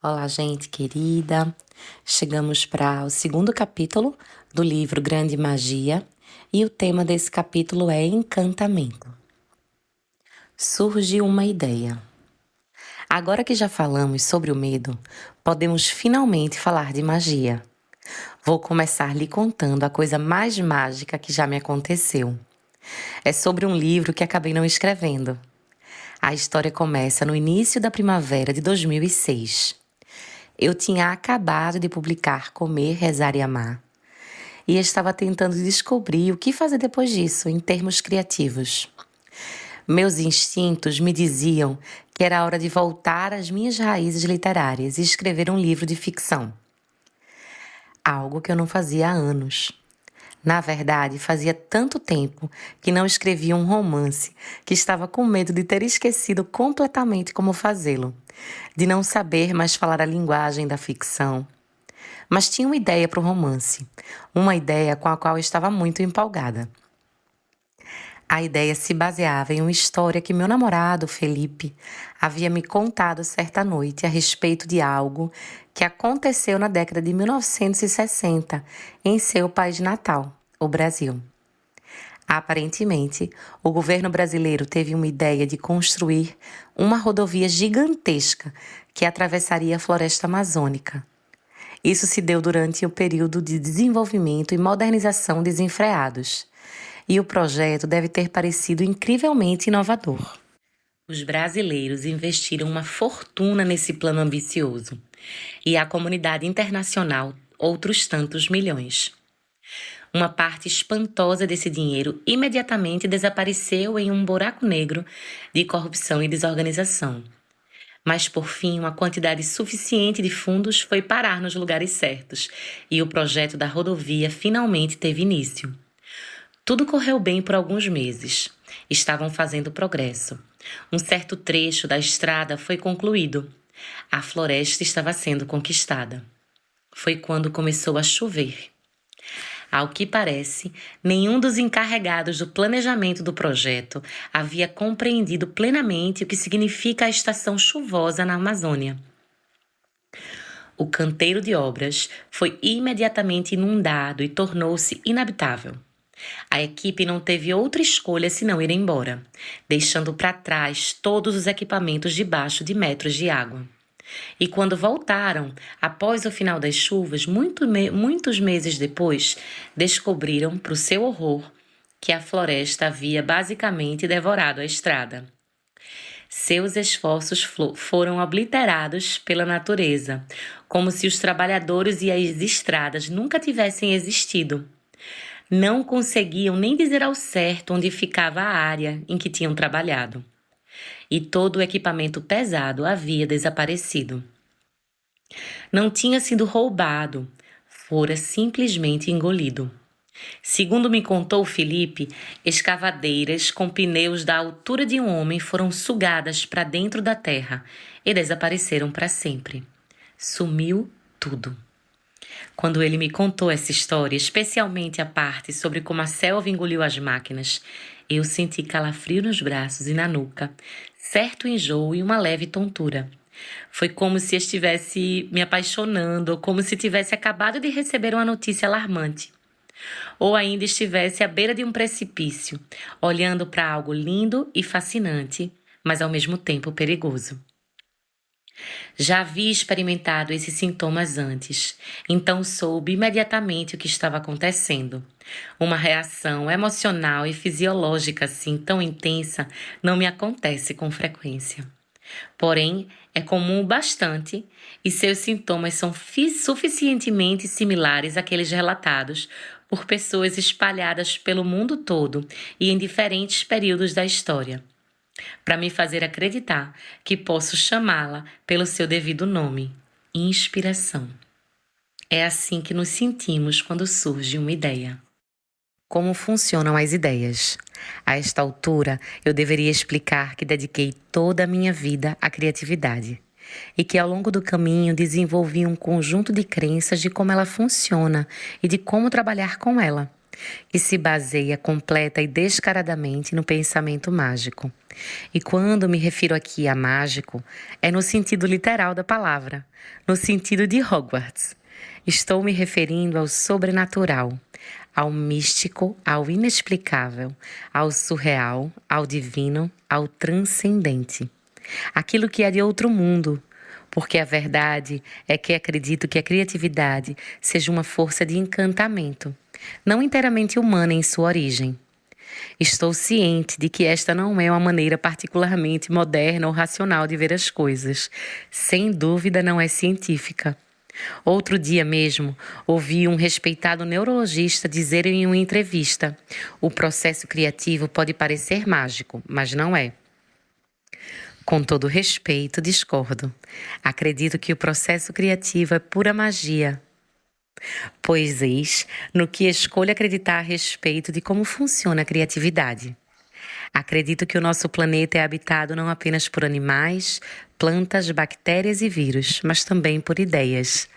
Olá, gente querida. Chegamos para o segundo capítulo do livro Grande Magia e o tema desse capítulo é encantamento. Surge uma ideia. Agora que já falamos sobre o medo, podemos finalmente falar de magia. Vou começar lhe contando a coisa mais mágica que já me aconteceu. É sobre um livro que acabei não escrevendo. A história começa no início da primavera de 2006. Eu tinha acabado de publicar Comer, Rezar e Amar e estava tentando descobrir o que fazer depois disso, em termos criativos. Meus instintos me diziam que era hora de voltar às minhas raízes literárias e escrever um livro de ficção. Algo que eu não fazia há anos. Na verdade, fazia tanto tempo que não escrevia um romance que estava com medo de ter esquecido completamente como fazê-lo, de não saber mais falar a linguagem da ficção. Mas tinha uma ideia para o romance, uma ideia com a qual eu estava muito empolgada. A ideia se baseava em uma história que meu namorado, Felipe, havia me contado certa noite a respeito de algo que aconteceu na década de 1960 em seu país natal, o Brasil. Aparentemente, o governo brasileiro teve uma ideia de construir uma rodovia gigantesca que atravessaria a floresta amazônica. Isso se deu durante o período de desenvolvimento e modernização desenfreados, e o projeto deve ter parecido incrivelmente inovador. Os brasileiros investiram uma fortuna nesse plano ambicioso, e a comunidade internacional outros tantos milhões. Uma parte espantosa desse dinheiro imediatamente desapareceu em um buraco negro de corrupção e desorganização. Mas, por fim, uma quantidade suficiente de fundos foi parar nos lugares certos e o projeto da rodovia finalmente teve início. Tudo correu bem por alguns meses. Estavam fazendo progresso. Um certo trecho da estrada foi concluído. A floresta estava sendo conquistada. Foi quando começou a chover. Ao que parece, nenhum dos encarregados do planejamento do projeto havia compreendido plenamente o que significa a estação chuvosa na Amazônia. O canteiro de obras foi imediatamente inundado e tornou-se inabitável. A equipe não teve outra escolha senão ir embora, deixando para trás todos os equipamentos debaixo de metros de água. E quando voltaram, após o final das chuvas, muitos meses depois, descobriram, para o seu horror, que a floresta havia basicamente devorado a estrada. Seus esforços foram obliterados pela natureza, como se os trabalhadores e as estradas nunca tivessem existido. Não conseguiam nem dizer ao certo onde ficava a área em que tinham trabalhado. E todo o equipamento pesado havia desaparecido. Não tinha sido roubado, fora simplesmente engolido. Segundo me contou Felipe, escavadeiras com pneus da altura de um homem foram sugadas para dentro da terra e desapareceram para sempre. Sumiu tudo. Quando ele me contou essa história, especialmente a parte sobre como a selva engoliu as máquinas, eu senti calafrio nos braços e na nuca, certo enjoo e uma leve tontura. Foi como se estivesse me apaixonando, ou como se tivesse acabado de receber uma notícia alarmante. Ou ainda estivesse à beira de um precipício, olhando para algo lindo e fascinante, mas ao mesmo tempo perigoso. Já havia experimentado esses sintomas antes, então soube imediatamente o que estava acontecendo. Uma reação emocional e fisiológica assim tão intensa não me acontece com frequência. Porém, é comum o bastante e seus sintomas são suficientemente similares àqueles relatados por pessoas espalhadas pelo mundo todo e em diferentes períodos da história, para me fazer acreditar que posso chamá-la pelo seu devido nome, inspiração. É assim que nos sentimos quando surge uma ideia. Como funcionam as ideias? A esta altura, eu deveria explicar que dediquei toda a minha vida à criatividade e que ao longo do caminho desenvolvi um conjunto de crenças de como ela funciona e de como trabalhar com ela. que se baseia completa e descaradamente no pensamento mágico. E quando me refiro aqui a mágico, é no sentido literal da palavra, no sentido de Hogwarts. Estou me referindo ao sobrenatural, ao místico, ao inexplicável, ao surreal, ao divino, ao transcendente. Aquilo que é de outro mundo, porque a verdade é que acredito que a criatividade seja uma força de encantamento, não inteiramente humana em sua origem. Estou ciente de que esta não é uma maneira particularmente moderna ou racional de ver as coisas. Sem dúvida não é científica. Outro dia mesmo, ouvi um respeitado neurologista dizer em uma entrevista: o processo criativo pode parecer mágico, mas não é. Com todo respeito, discordo. Acredito que o processo criativo é pura magia. Pois eis no que escolho acreditar a respeito de como funciona a criatividade. Acredito que o nosso planeta é habitado não apenas por animais, plantas, bactérias e vírus, mas também por ideias.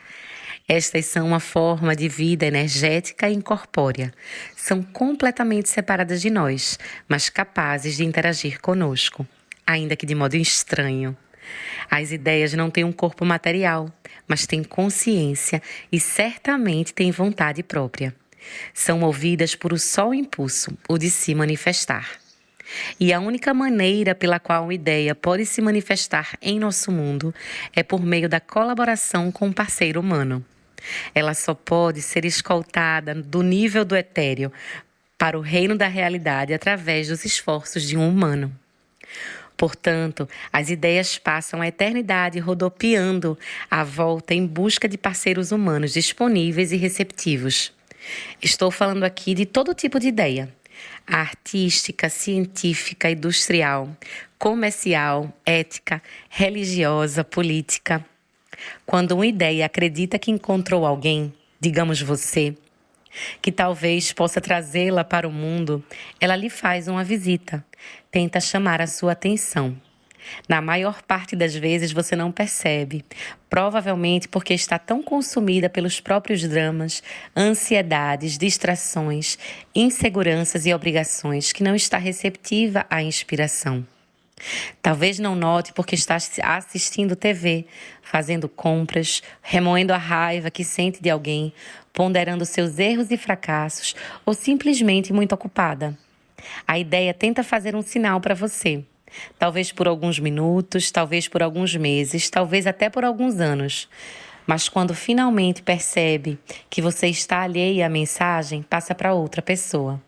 Estas são uma forma de vida energética e incorpórea. São completamente separadas de nós, mas capazes de interagir conosco, ainda que de modo estranho. As ideias não têm um corpo material, mas têm consciência e certamente têm vontade própria. São movidas por um só impulso, o de se manifestar. E a única maneira pela qual uma ideia pode se manifestar em nosso mundo é por meio da colaboração com um parceiro humano. Ela só pode ser escoltada do nível do etéreo para o reino da realidade através dos esforços de um humano. Portanto, as ideias passam a eternidade rodopiando à volta em busca de parceiros humanos disponíveis e receptivos. Estou falando aqui de todo tipo de ideia: a artística, científica, industrial, comercial, ética, religiosa, política. Quando uma ideia acredita que encontrou alguém, digamos você, que talvez possa trazê-la para o mundo, ela lhe faz uma visita, tenta chamar a sua atenção. Na maior parte das vezes você não percebe, provavelmente porque está tão consumida pelos próprios dramas, ansiedades, distrações, inseguranças e obrigações que não está receptiva à inspiração. Talvez não note porque está assistindo TV, fazendo compras, remoendo a raiva que sente de alguém, ponderando seus erros e fracassos ou simplesmente muito ocupada. A ideia tenta fazer um sinal para você, talvez por alguns minutos, talvez por alguns meses, talvez até por alguns anos. Mas quando finalmente percebe que você está alheia à mensagem, passa para outra pessoa.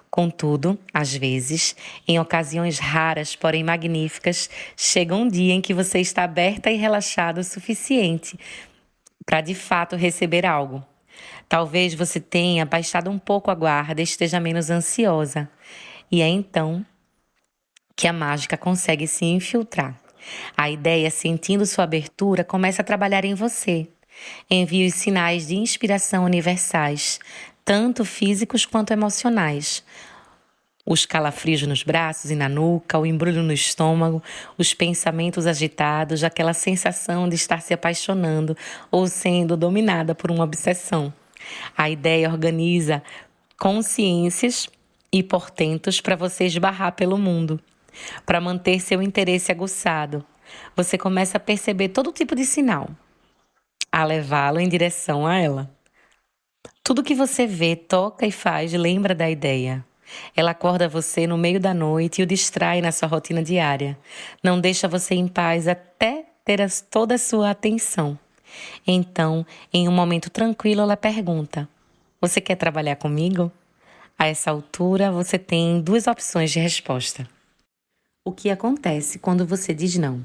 Contudo, às vezes, em ocasiões raras, porém magníficas, chega um dia em que você está aberta e relaxada o suficiente para de fato receber algo. Talvez você tenha baixado um pouco a guarda e esteja menos ansiosa. E é então que a mágica consegue se infiltrar. A ideia, sentindo sua abertura, começa a trabalhar em você. Envia os sinais de inspiração universais, tanto físicos quanto emocionais. Os calafrios nos braços e na nuca, o embrulho no estômago, os pensamentos agitados, aquela sensação de estar se apaixonando ou sendo dominada por uma obsessão. A ideia organiza consciências e portentos para você esbarrar pelo mundo, para manter seu interesse aguçado. Você começa a perceber todo tipo de sinal, a levá-lo em direção a ela. Tudo que você vê, toca e faz lembra da ideia. Ela acorda você no meio da noite e o distrai na sua rotina diária. Não deixa você em paz até ter toda a sua atenção. Então, em um momento tranquilo, ela pergunta: você quer trabalhar comigo? A essa altura, você tem duas opções de resposta. O que acontece quando você diz não?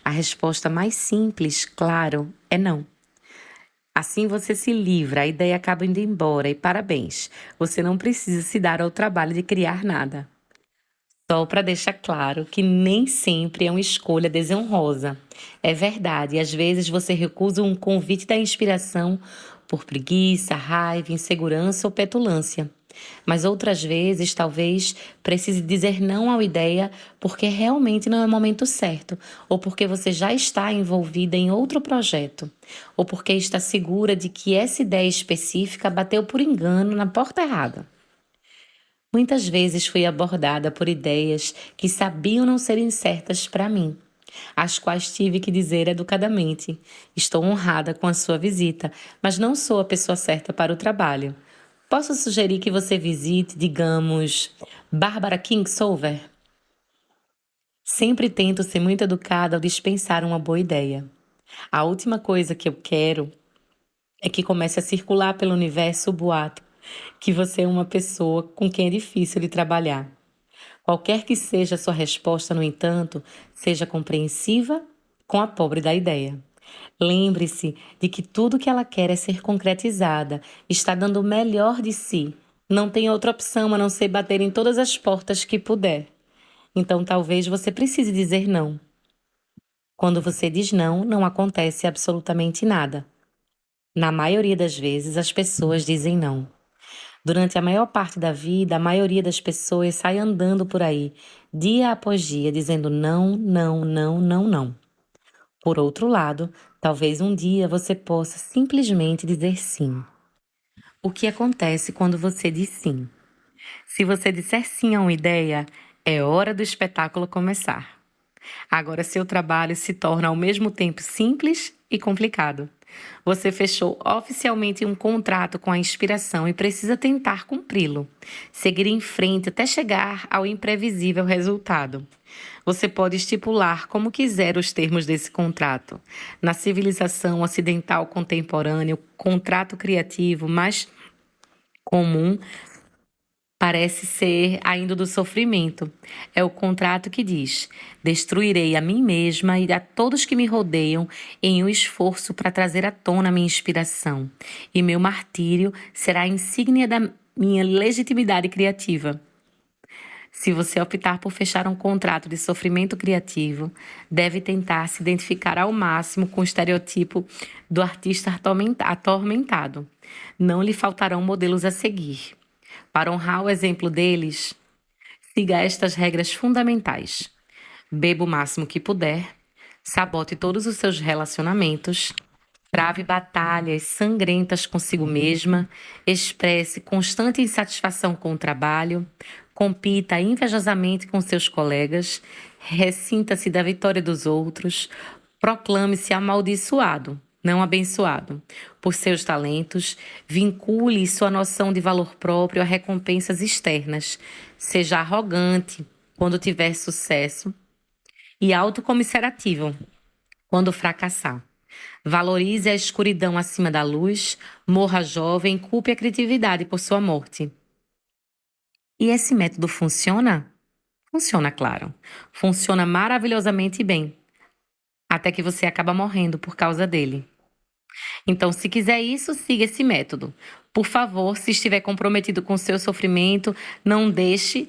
A resposta mais simples, claro, é não. Assim você se livra, a ideia acaba indo embora e parabéns, você não precisa se dar ao trabalho de criar nada. Só para deixar claro que nem sempre é uma escolha desonrosa. É verdade, às vezes você recusa um convite da inspiração por preguiça, raiva, insegurança ou petulância. Mas outras vezes, talvez, precise dizer não à ideia porque realmente não é o momento certo, ou porque você já está envolvida em outro projeto, ou porque está segura de que essa ideia específica bateu por engano na porta errada. Muitas vezes fui abordada por ideias que sabiam não serem certas para mim, às quais tive que dizer educadamente: estou honrada com a sua visita, mas não sou a pessoa certa para o trabalho. Posso sugerir que você visite, digamos, Barbara Kingsolver? Sempre tento ser muito educada ao dispensar uma boa ideia. A última coisa que eu quero é que comece a circular pelo universo o boato que você é uma pessoa com quem é difícil de trabalhar. Qualquer que seja a sua resposta, no entanto, seja compreensiva com a pobre da ideia. Lembre-se de que tudo que ela quer é ser concretizada, está dando o melhor de si. Não tem outra opção a não ser bater em todas as portas que puder. Então talvez você precise dizer não. Quando você diz não, não acontece absolutamente nada. Na maioria das vezes, as pessoas dizem não. Durante a maior parte da vida, a maioria das pessoas sai andando por aí, dia após dia, dizendo não, não, não, não, não. Por outro lado, talvez um dia você possa simplesmente dizer sim. O que acontece quando você diz sim? Se você disser sim a uma ideia, é hora do espetáculo começar. Agora seu trabalho se torna ao mesmo tempo simples e complicado. Você fechou oficialmente um contrato com a inspiração e precisa tentar cumpri-lo. Seguir em frente até chegar ao imprevisível resultado. Você pode estipular como quiser os termos desse contrato. Na civilização ocidental contemporânea, o contrato criativo mais comum parece ser ainda do sofrimento. É o contrato que diz: destruirei a mim mesma e a todos que me rodeiam em um esforço para trazer à tona minha inspiração. E meu martírio será a insígnia da minha legitimidade criativa. Se você optar por fechar um contrato de sofrimento criativo, deve tentar se identificar ao máximo com o estereotipo do artista atormentado. Não lhe faltarão modelos a seguir. Para honrar o exemplo deles, siga estas regras fundamentais. Beba o máximo que puder, sabote todos os seus relacionamentos, trave batalhas sangrentas consigo mesma, expresse constante insatisfação com o trabalho, compita invejosamente com seus colegas, ressinta-se da vitória dos outros, proclame-se amaldiçoado, não abençoado, por seus talentos, vincule sua noção de valor próprio a recompensas externas, seja arrogante quando tiver sucesso e autocomisserativo quando fracassar. Valorize a escuridão acima da luz, morra jovem, culpe a criatividade por sua morte. E esse método funciona? Funciona, claro. Funciona maravilhosamente bem, até que você acaba morrendo por causa dele. Então, se quiser isso, siga esse método. Por favor, se estiver comprometido com o seu sofrimento, não deixe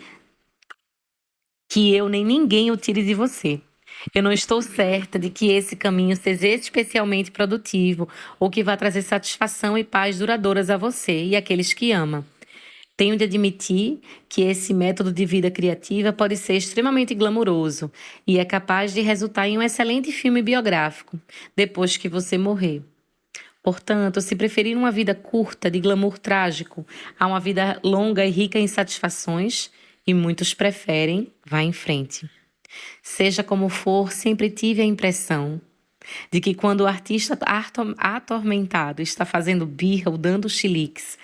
que eu nem ninguém o tire de você. Eu não estou certa de que esse caminho seja especialmente produtivo ou que vá trazer satisfação e paz duradouras a você e àqueles que ama. Tenho de admitir que esse método de vida criativa pode ser extremamente glamouroso e é capaz de resultar em um excelente filme biográfico depois que você morrer. Portanto, se preferir uma vida curta de glamour trágico a uma vida longa e rica em satisfações, e muitos preferem, vá em frente. Seja como for, sempre tive a impressão de que quando o artista atormentado está fazendo birra ou dando chiliques,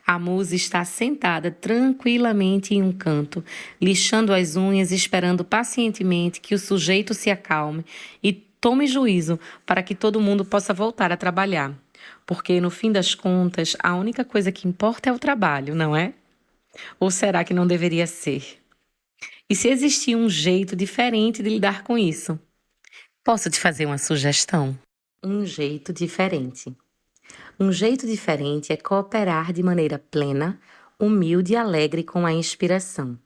a musa está sentada tranquilamente em um canto, lixando as unhas, esperando pacientemente que o sujeito se acalme e tome juízo para que todo mundo possa voltar a trabalhar. Porque, no fim das contas, a única coisa que importa é o trabalho, não é? Ou será que não deveria ser? E se existir um jeito diferente de lidar com isso? Posso te fazer uma sugestão? Um jeito diferente. Um jeito diferente é cooperar de maneira plena, humilde e alegre com a inspiração.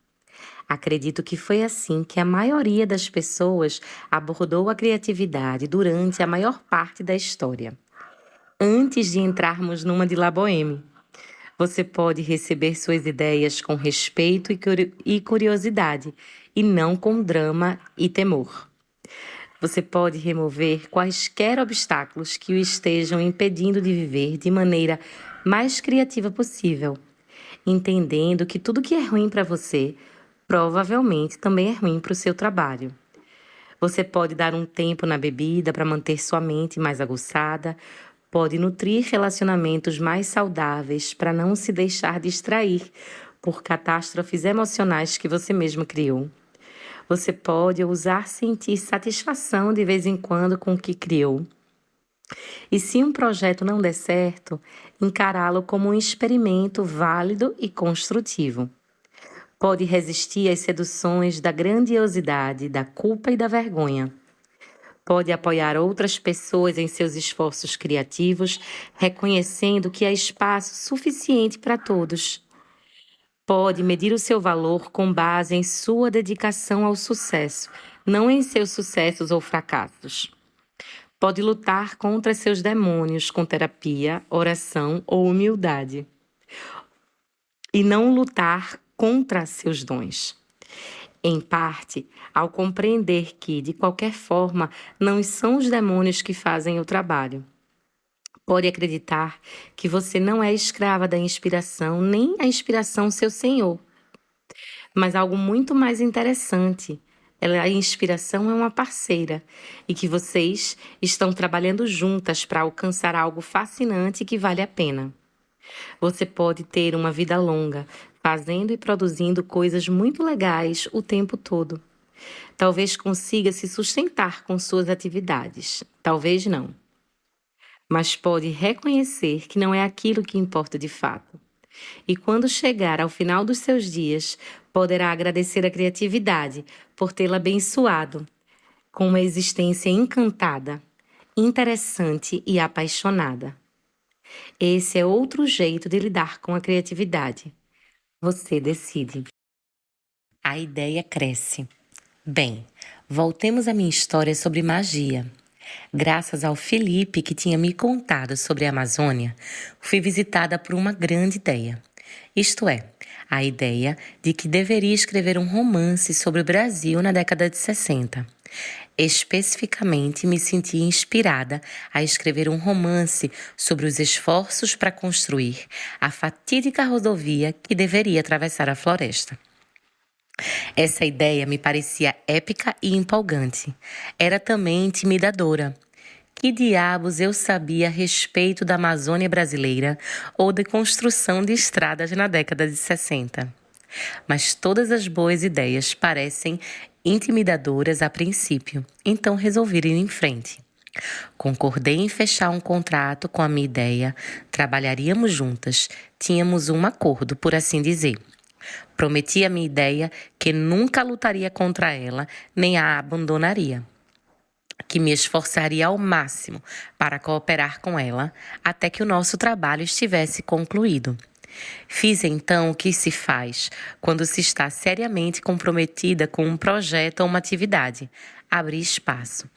Acredito que foi assim que a maioria das pessoas abordou a criatividade durante a maior parte da história. Antes de entrarmos numa de La Boheme. Você pode receber suas ideias com respeito e curiosidade, e não com drama e temor. Você pode remover quaisquer obstáculos que o estejam impedindo de viver de maneira mais criativa possível, entendendo que tudo que é ruim para você provavelmente também é ruim para o seu trabalho. Você pode dar um tempo na bebida para manter sua mente mais aguçada, pode nutrir relacionamentos mais saudáveis para não se deixar distrair por catástrofes emocionais que você mesmo criou. Você pode ousar sentir satisfação de vez em quando com o que criou. E se um projeto não der certo, encará-lo como um experimento válido e construtivo. Pode resistir às seduções da grandiosidade, da culpa e da vergonha. Pode apoiar outras pessoas em seus esforços criativos, reconhecendo que há espaço suficiente para todos. Pode medir o seu valor com base em sua dedicação ao sucesso, não em seus sucessos ou fracassos. Pode lutar contra seus demônios com terapia, oração ou humildade. E não lutar contra seus dons. Em parte, ao compreender que, de qualquer forma, não são os demônios que fazem o trabalho. Pode acreditar que você não é escrava da inspiração, nem a inspiração seu senhor. Mas algo muito mais interessante, a inspiração é uma parceira e que vocês estão trabalhando juntas para alcançar algo fascinante que vale a pena. Você pode ter uma vida longa, fazendo e produzindo coisas muito legais o tempo todo. Talvez consiga se sustentar com suas atividades, talvez não. Mas pode reconhecer que não é aquilo que importa de fato. E quando chegar ao final dos seus dias, poderá agradecer a criatividade por tê-la abençoado com uma existência encantada, interessante e apaixonada. Esse é outro jeito de lidar com a criatividade. Você decide. A ideia cresce. Bem, voltemos à minha história sobre magia. Graças ao Felipe, que tinha me contado sobre a Amazônia, fui visitada por uma grande ideia. Isto é, a ideia de que deveria escrever um romance sobre o Brasil na década de 60. Especificamente, me senti inspirada a escrever um romance sobre os esforços para construir a fatídica rodovia que deveria atravessar a floresta. Essa ideia me parecia épica e empolgante. Era também intimidadora. Que diabos eu sabia a respeito da Amazônia brasileira ou de construção de estradas na década de 60? Mas todas as boas ideias parecem intimidadoras a princípio, então resolvi ir em frente. Concordei em fechar um contrato com a minha ideia, trabalharíamos juntas, tínhamos um acordo, por assim dizer. Prometi a minha ideia que nunca lutaria contra ela, nem a abandonaria. Que me esforçaria ao máximo para cooperar com ela até que o nosso trabalho estivesse concluído. Fiz então o que se faz quando se está seriamente comprometida com um projeto ou uma atividade: abrir espaço.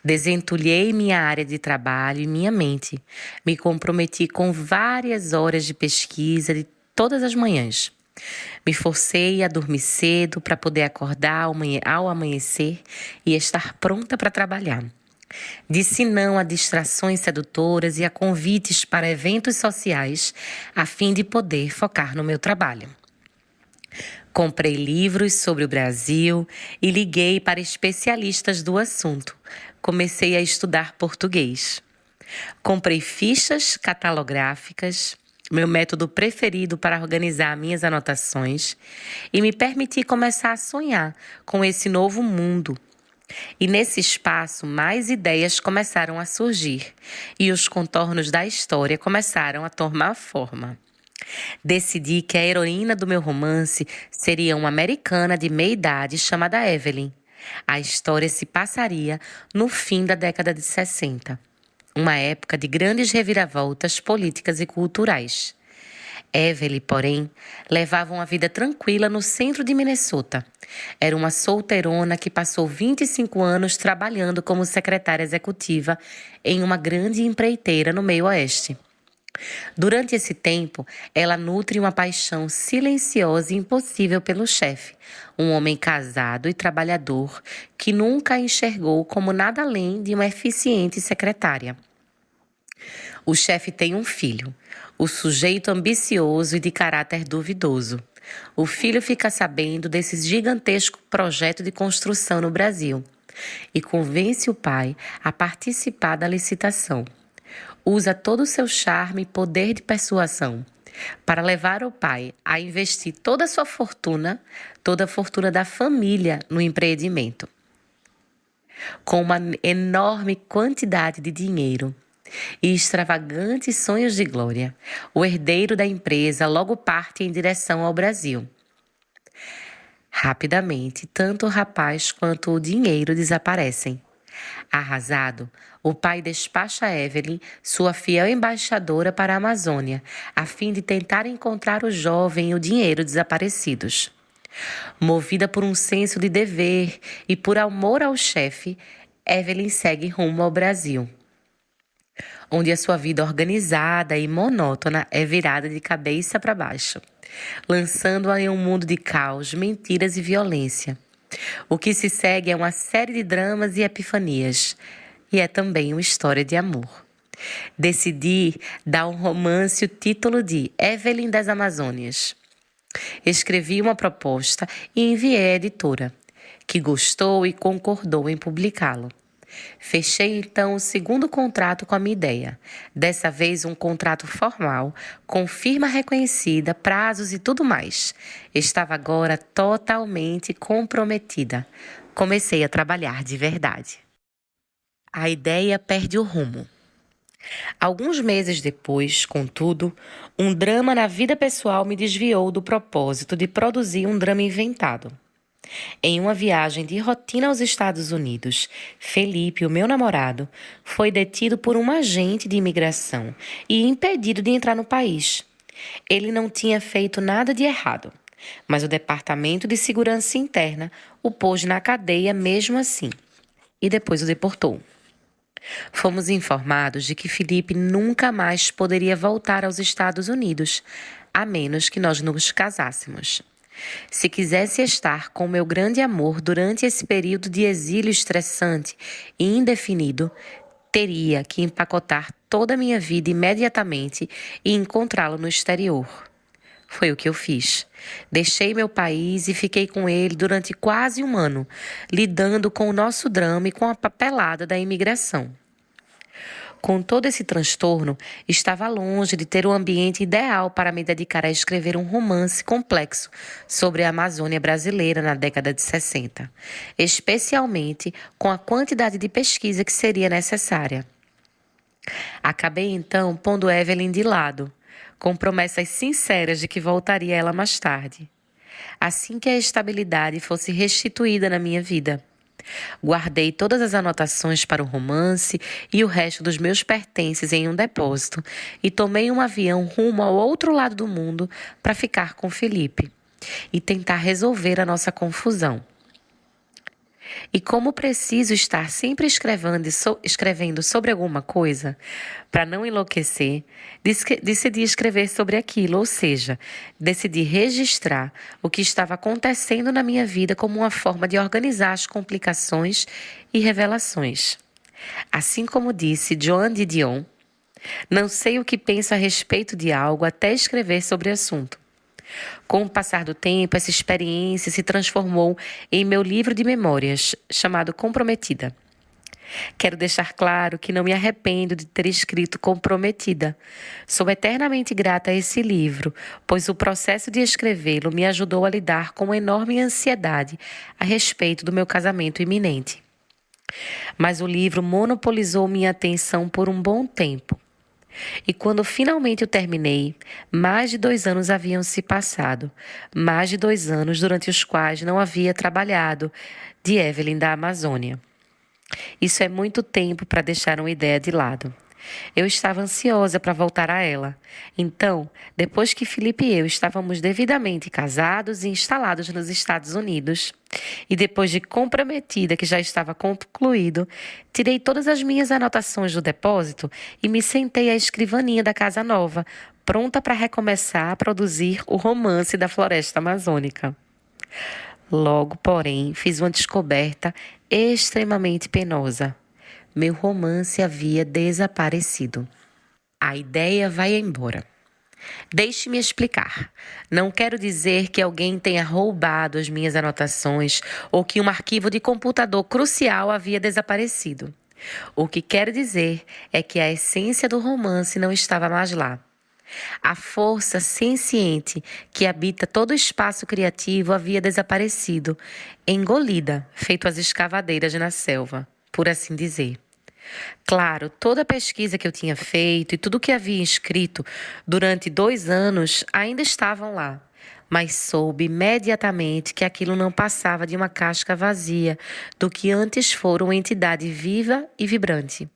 Desentulhei minha área de trabalho e minha mente. Me comprometi com várias horas de pesquisa de todas as manhãs. Me forcei a dormir cedo para poder acordar ao amanhecer e estar pronta para trabalhar. Disse não a distrações sedutoras e a convites para eventos sociais, a fim de poder focar no meu trabalho. Comprei livros sobre o Brasil e liguei para especialistas do assunto. Comecei a estudar português. Comprei fichas catalográficas, meu método preferido para organizar minhas anotações, e me permiti começar a sonhar com esse novo mundo. E nesse espaço, mais ideias começaram a surgir e os contornos da história começaram a tomar forma. Decidi que a heroína do meu romance seria uma americana de meia-idade chamada Evelyn. A história se passaria no fim da década de 60, uma época de grandes reviravoltas políticas e culturais. Evelyn, porém, levava uma vida tranquila no centro de Minnesota. Era uma solteirona que passou 25 anos trabalhando como secretária executiva em uma grande empreiteira no meio oeste. Durante esse tempo, ela nutre uma paixão silenciosa e impossível pelo chefe, um homem casado e trabalhador que nunca a enxergou como nada além de uma eficiente secretária. O chefe tem um filho, o sujeito ambicioso e de caráter duvidoso. O filho fica sabendo desse gigantesco projeto de construção no Brasil e convence o pai a participar da licitação. Usa todo o seu charme e poder de persuasão para levar o pai a investir toda a sua fortuna, toda a fortuna da família no empreendimento. Com uma enorme quantidade de dinheiro e extravagantes sonhos de glória, o herdeiro da empresa logo parte em direção ao Brasil. Rapidamente, tanto o rapaz quanto o dinheiro desaparecem. Arrasado, o pai despacha Evelyn, sua fiel embaixadora, para a Amazônia, a fim de tentar encontrar o jovem e o dinheiro desaparecidos. Movida por um senso de dever e por amor ao chefe, Evelyn segue rumo ao Brasil, onde a sua vida organizada e monótona é virada de cabeça para baixo, lançando-a em um mundo de caos, mentiras e violência. O que se segue é uma série de dramas e epifanias, e é também uma história de amor. Decidi dar ao romance o título de Evelyn das Amazônias. Escrevi uma proposta e enviei à editora, que gostou e concordou em publicá-lo. Fechei então o segundo contrato com a minha ideia, dessa vez um contrato formal, com firma reconhecida, prazos e tudo mais. Estava agora totalmente comprometida. Comecei a trabalhar de verdade. A ideia perde o rumo. Alguns meses depois, contudo, um drama na vida pessoal me desviou do propósito de produzir um drama inventado. Em uma viagem de rotina aos Estados Unidos, Felipe, o meu namorado, foi detido por um agente de imigração e impedido de entrar no país. Ele não tinha feito nada de errado, mas o Departamento de Segurança Interna o pôs na cadeia mesmo assim e depois o deportou. Fomos informados de que Felipe nunca mais poderia voltar aos Estados Unidos, a menos que nós nos casássemos. Se quisesse estar com meu grande amor durante esse período de exílio estressante e indefinido, teria que empacotar toda a minha vida imediatamente e encontrá-lo no exterior. Foi o que eu fiz. Deixei meu país e fiquei com ele durante quase um ano, lidando com o nosso drama e com a papelada da imigração. Com todo esse transtorno, estava longe de ter o ambiente ideal para me dedicar a escrever um romance complexo sobre a Amazônia brasileira na década de 60, especialmente com a quantidade de pesquisa que seria necessária. Acabei então pondo Evelyn de lado, com promessas sinceras de que voltaria ela mais tarde, assim que a estabilidade fosse restituída na minha vida. Guardei todas as anotações para o romance e o resto dos meus pertences em um depósito e tomei um avião rumo ao outro lado do mundo para ficar com Felipe e tentar resolver a nossa confusão. E como preciso estar sempre escrevendo sobre alguma coisa, para não enlouquecer, decidi escrever sobre aquilo, ou seja, decidi registrar o que estava acontecendo na minha vida como uma forma de organizar as complicações e revelações. Assim como disse Joan Didion, não sei o que penso a respeito de algo até escrever sobre o assunto. Com o passar do tempo, essa experiência se transformou em meu livro de memórias, chamado Comprometida. Quero deixar claro que não me arrependo de ter escrito Comprometida. Sou eternamente grata a esse livro, pois o processo de escrevê-lo me ajudou a lidar com uma enorme ansiedade a respeito do meu casamento iminente. Mas o livro monopolizou minha atenção por um bom tempo. E quando finalmente o terminei, mais de 2 anos haviam se passado. Mais de 2 anos durante os quais não havia trabalhado de Evelyn da Amazônia. Isso é muito tempo para deixar uma ideia de lado. Eu estava ansiosa para voltar a ela. Então, depois que Felipe e eu estávamos devidamente casados e instalados nos Estados Unidos, e depois de comprometida que já estava concluído, tirei todas as minhas anotações do depósito e me sentei à escrivaninha da casa nova, pronta para recomeçar a produzir o romance da floresta amazônica. Logo, porém, fiz uma descoberta extremamente penosa. Meu romance havia desaparecido. A ideia vai embora. Deixe-me explicar. Não quero dizer que alguém tenha roubado as minhas anotações ou que um arquivo de computador crucial havia desaparecido. O que quero dizer é que a essência do romance não estava mais lá. A força senciente que habita todo o espaço criativo havia desaparecido, engolida, feito as escavadeiras na selva, por assim dizer. Claro, toda a pesquisa que eu tinha feito e tudo o que havia escrito durante 2 anos ainda estavam lá, mas soube imediatamente que aquilo não passava de uma casca vazia do que antes fora uma entidade viva e vibrante.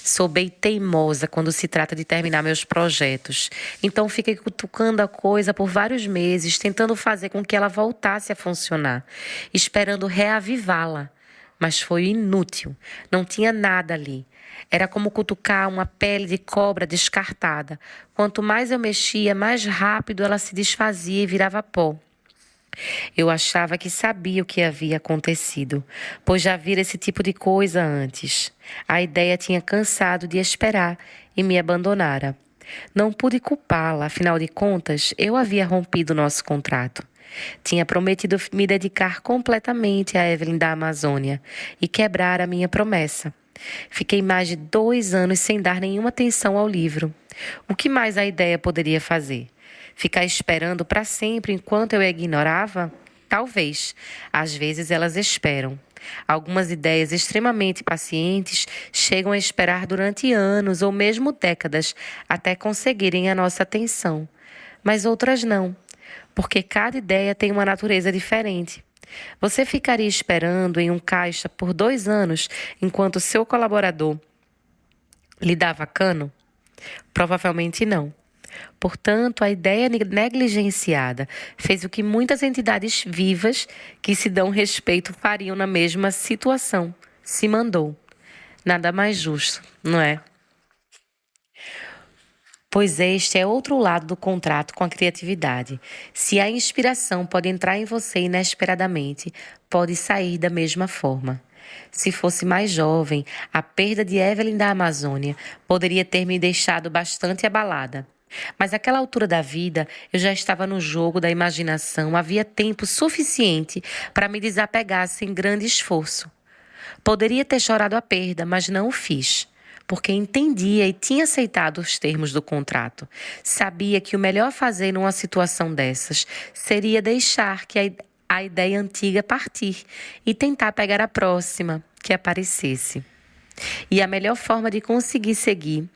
Sou bem teimosa quando se trata de terminar meus projetos. Então fiquei cutucando a coisa por vários meses, tentando fazer com que ela voltasse a funcionar, esperando reavivá-la. Mas foi inútil. Não tinha nada ali. Era como cutucar uma pele de cobra descartada. Quanto mais eu mexia, mais rápido ela se desfazia e virava pó. Eu achava que sabia o que havia acontecido, pois já vira esse tipo de coisa antes. A ideia tinha cansado de esperar e me abandonara. Não pude culpá-la, afinal de contas, eu havia rompido nosso contrato. Tinha prometido me dedicar completamente a Evelyn da Amazônia e quebrar a minha promessa. Fiquei mais de 2 anos sem dar nenhuma atenção ao livro. O que mais a ideia poderia fazer? Ficar esperando para sempre enquanto eu a ignorava? Talvez. Às vezes elas esperam. Algumas ideias extremamente pacientes chegam a esperar durante anos ou mesmo décadas até conseguirem a nossa atenção. Mas outras não, porque cada ideia tem uma natureza diferente. Você ficaria esperando em um caixa por 2 anos enquanto seu colaborador lhe dava cano? Provavelmente não. Portanto, a ideia negligenciada fez o que muitas entidades vivas que se dão respeito fariam na mesma situação. Se mandou. Nada mais justo, não é? Pois este é outro lado do contrato com a criatividade. Se a inspiração pode entrar em você inesperadamente, pode sair da mesma forma. Se fosse mais jovem, a perda de Evelyn da Amazônia poderia ter me deixado bastante abalada. Mas àquela altura da vida, eu já estava no jogo da imaginação, havia tempo suficiente para me desapegar sem grande esforço. Poderia ter chorado a perda, mas não o fiz, porque entendia e tinha aceitado os termos do contrato. Sabia que o melhor a fazer numa situação dessas seria deixar que a ideia antiga partir e tentar pegar a próxima que aparecesse. E a melhor forma de conseguir seguir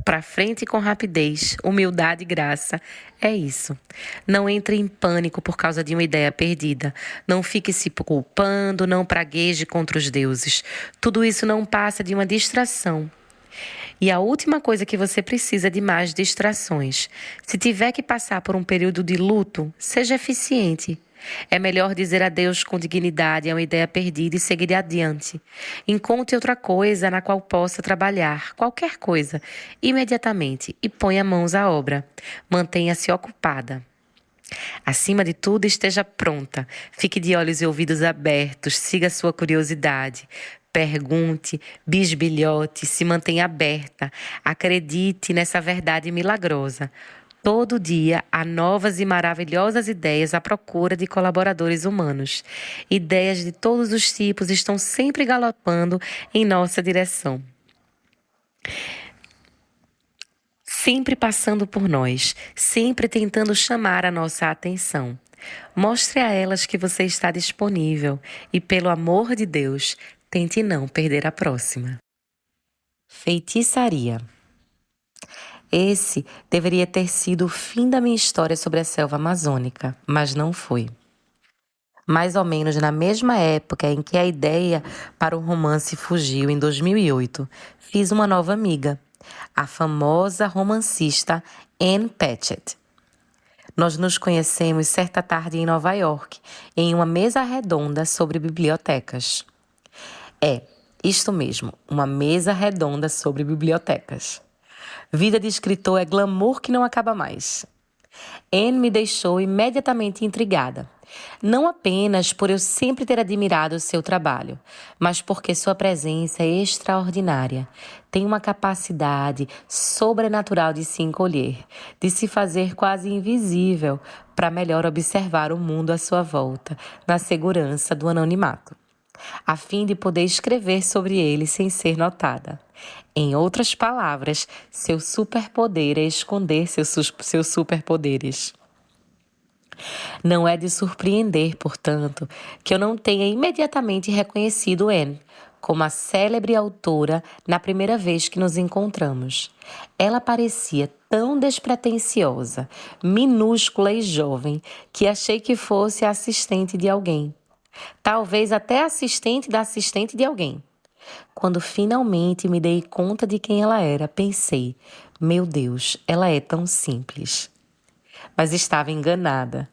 para frente com rapidez, humildade e graça. É isso. Não entre em pânico por causa de uma ideia perdida. Não fique se culpando, não pragueje contra os deuses. Tudo isso não passa de uma distração. E a última coisa que você precisa é de mais distrações. Se tiver que passar por um período de luto, seja eficiente. É melhor dizer adeus com dignidade a uma ideia perdida e seguir adiante. Encontre outra coisa na qual possa trabalhar, qualquer coisa, imediatamente e ponha mãos à obra. Mantenha-se ocupada. Acima de tudo, esteja pronta. Fique de olhos e ouvidos abertos, siga sua curiosidade. Pergunte, bisbilhote, se mantenha aberta. Acredite nessa verdade milagrosa. Todo dia há novas e maravilhosas ideias à procura de colaboradores humanos. Ideias de todos os tipos estão sempre galopando em nossa direção. Sempre passando por nós, sempre tentando chamar a nossa atenção. Mostre a elas que você está disponível e, pelo amor de Deus, tente não perder a próxima. Feitiçaria. Esse deveria ter sido o fim da minha história sobre a selva amazônica, mas não foi. Mais ou menos na mesma época em que a ideia para o romance fugiu, em 2008, fiz uma nova amiga, a famosa romancista Ann Patchett. Nós nos conhecemos certa tarde em Nova York, em uma mesa redonda sobre bibliotecas. Isto mesmo, uma mesa redonda sobre bibliotecas. Vida de escritor é glamour que não acaba mais. Anne me deixou imediatamente intrigada. Não apenas por eu sempre ter admirado seu trabalho, mas porque sua presença é extraordinária. Tem uma capacidade sobrenatural de se encolher, de se fazer quase invisível para melhor observar o mundo à sua volta, na segurança do anonimato, a fim de poder escrever sobre ele sem ser notada. Em outras palavras, seu superpoder é esconder seus superpoderes. Não é de surpreender, portanto, que eu não tenha imediatamente reconhecido Anne como a célebre autora na primeira vez que nos encontramos. Ela parecia tão despretensiosa, minúscula e jovem, que achei que fosse a assistente de alguém. Talvez até assistente da assistente de alguém. Quando finalmente me dei conta de quem ela era, pensei, meu Deus, ela é tão simples. Mas estava enganada.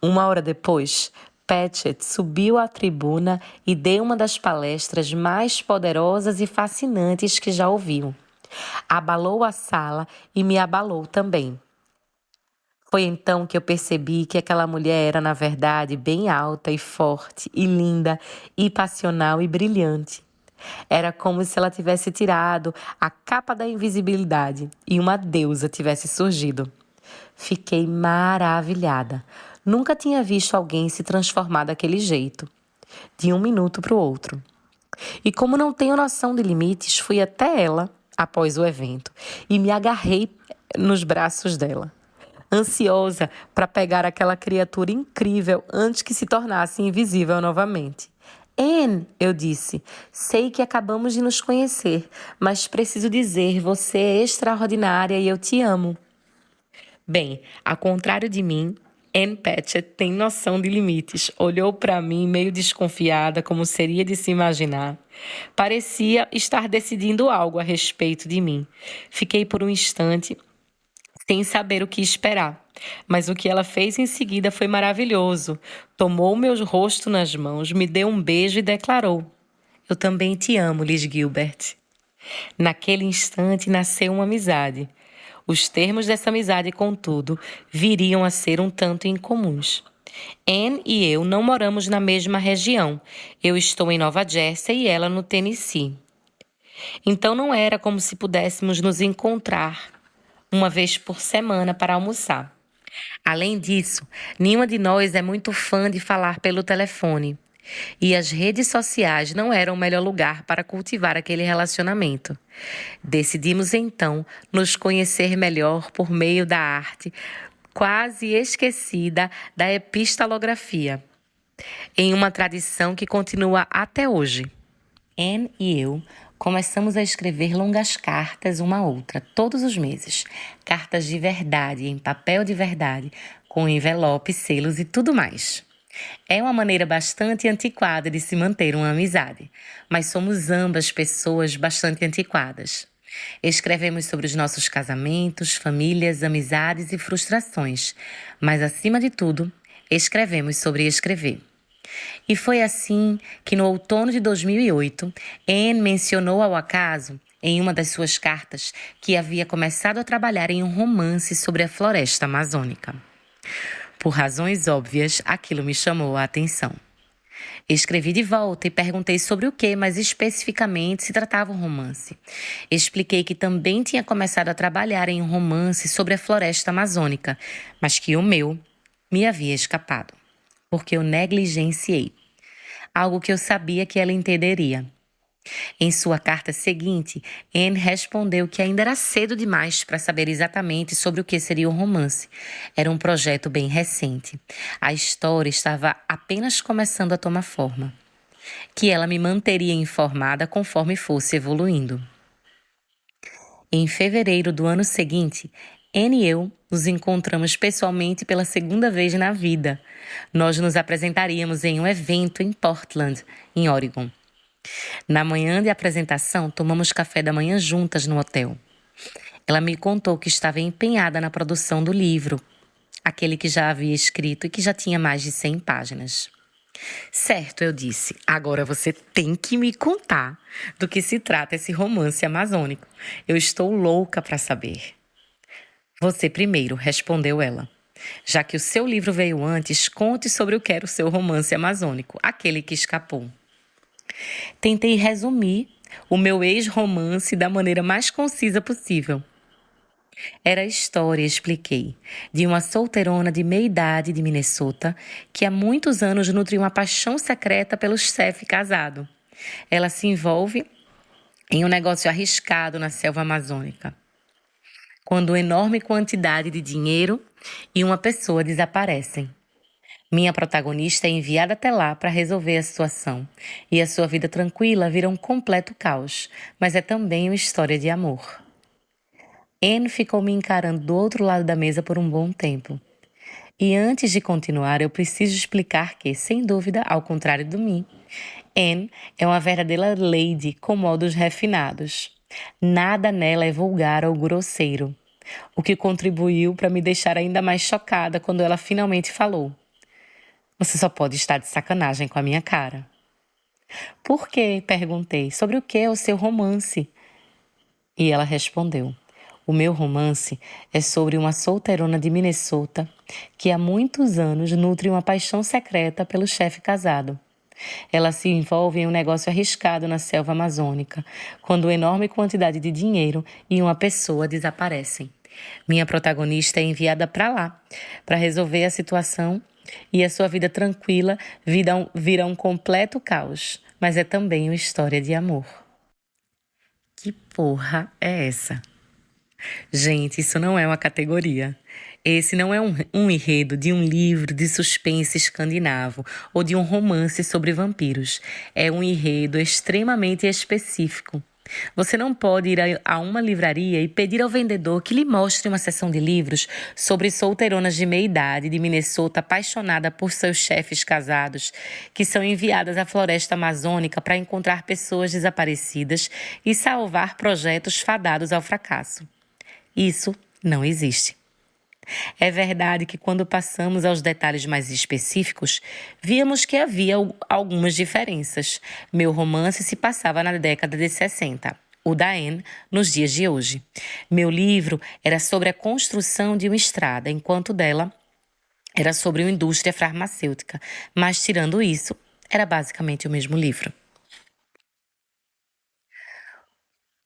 Uma hora depois, Patchett subiu à tribuna e deu uma das palestras mais poderosas e fascinantes que já ouviu. Abalou a sala e me abalou também. Foi então que eu percebi que aquela mulher era, na verdade, bem alta e forte, e linda, e passional e brilhante. Era como se ela tivesse tirado a capa da invisibilidade e uma deusa tivesse surgido. Fiquei maravilhada. Nunca tinha visto alguém se transformar daquele jeito, de um minuto para o outro. E como não tenho noção de limites, fui até ela, após o evento, e me agarrei nos braços dela, ansiosa para pegar aquela criatura incrível antes que se tornasse invisível novamente. Anne, eu disse, sei que acabamos de nos conhecer, mas preciso dizer, você é extraordinária e eu te amo. Bem, ao contrário de mim, Ann Patchett tem noção de limites. Olhou para mim meio desconfiada, como seria de se imaginar. Parecia estar decidindo algo a respeito de mim. Fiquei por um instante sem saber o que esperar. Mas o que ela fez em seguida foi maravilhoso. Tomou meu rosto nas mãos, me deu um beijo e declarou: eu também te amo, Liz Gilbert. Naquele instante nasceu uma amizade. Os termos dessa amizade, contudo, viriam a ser um tanto incomuns. Anne e eu não moramos na mesma região. Eu estou em Nova Jersey e ela no Tennessee. Então não era como se pudéssemos nos encontrar uma vez por semana para almoçar. Além disso, nenhuma de nós é muito fã de falar pelo telefone. E as redes sociais não eram o melhor lugar para cultivar aquele relacionamento. Decidimos então nos conhecer melhor por meio da arte, quase esquecida da epistolografia, em uma tradição que continua até hoje. Anne e eu começamos a escrever longas cartas uma a outra, todos os meses. Cartas de verdade, em papel de verdade, com envelope, selos e tudo mais. É uma maneira bastante antiquada de se manter uma amizade, mas somos ambas pessoas bastante antiquadas. Escrevemos sobre os nossos casamentos, famílias, amizades e frustrações, mas, acima de tudo, escrevemos sobre escrever. E foi assim que, no outono de 2008, Anne mencionou ao acaso, em uma das suas cartas, que havia começado a trabalhar em um romance sobre a floresta amazônica. Por razões óbvias, aquilo me chamou a atenção. Escrevi de volta e perguntei sobre o que, mais especificamente, se tratava o romance. Expliquei que também tinha começado a trabalhar em um romance sobre a floresta amazônica, mas que o meu me havia escapado, porque eu negligenciei. Algo que eu sabia que ela entenderia. Em sua carta seguinte, Anne respondeu que ainda era cedo demais para saber exatamente sobre o que seria o romance. Era um projeto bem recente. A história estava apenas começando a tomar forma. Que ela me manteria informada conforme fosse evoluindo. Em fevereiro do ano seguinte, Anne e eu nos encontramos pessoalmente pela segunda vez na vida. Nós nos apresentaríamos em um evento em Portland, em Oregon. Na manhã de apresentação, tomamos café da manhã juntas no hotel. Ela me contou que estava empenhada na produção do livro, aquele que já havia escrito e que já tinha mais de 100 páginas. Certo, eu disse, agora você tem que me contar do que se trata esse romance amazônico. Eu estou louca para saber. Você primeiro, respondeu ela. Já que o seu livro veio antes, conte sobre o que era o seu romance amazônico, aquele que escapou. Tentei resumir o meu ex-romance da maneira mais concisa possível. Era a história, expliquei, de uma solteirona de meia-idade de Minnesota que há muitos anos nutre uma paixão secreta pelo chefe casado. Ela se envolve em um negócio arriscado na selva amazônica, quando uma enorme quantidade de dinheiro e uma pessoa desaparecem. Minha protagonista é enviada até lá para resolver a situação, e a sua vida tranquila vira um completo caos, mas é também uma história de amor. Anne ficou me encarando do outro lado da mesa por um bom tempo. E antes de continuar, eu preciso explicar que, sem dúvida, ao contrário de mim, Anne é uma verdadeira lady com modos refinados. Nada nela é vulgar ou grosseiro, o que contribuiu para me deixar ainda mais chocada quando ela finalmente falou. Você só pode estar de sacanagem com a minha cara. Por quê? Perguntei. Sobre o que é o seu romance? E ela respondeu. O meu romance é sobre uma solteirona de Minnesota que há muitos anos nutre uma paixão secreta pelo chefe casado. Ela se envolve em um negócio arriscado na selva amazônica, quando uma enorme quantidade de dinheiro e uma pessoa desaparecem. Minha protagonista é enviada para lá, para resolver a situação, e a sua vida tranquila vira um completo caos, mas é também uma história de amor. Que porra é essa? Gente, isso não é uma categoria. Esse não é um enredo de um livro de suspense escandinavo ou de um romance sobre vampiros. É um enredo extremamente específico. Você não pode ir a uma livraria e pedir ao vendedor que lhe mostre uma seção de livros sobre solteironas de meia-idade de Minnesota apaixonada por seus chefes casados, que são enviadas à floresta amazônica para encontrar pessoas desaparecidas e salvar projetos fadados ao fracasso. Isso não existe. É verdade que quando passamos aos detalhes mais específicos, víamos que havia algumas diferenças. Meu romance se passava na década de 60, o da Anne nos dias de hoje. Meu livro era sobre a construção de uma estrada, enquanto dela era sobre uma indústria farmacêutica. Mas, tirando isso, era basicamente o mesmo livro.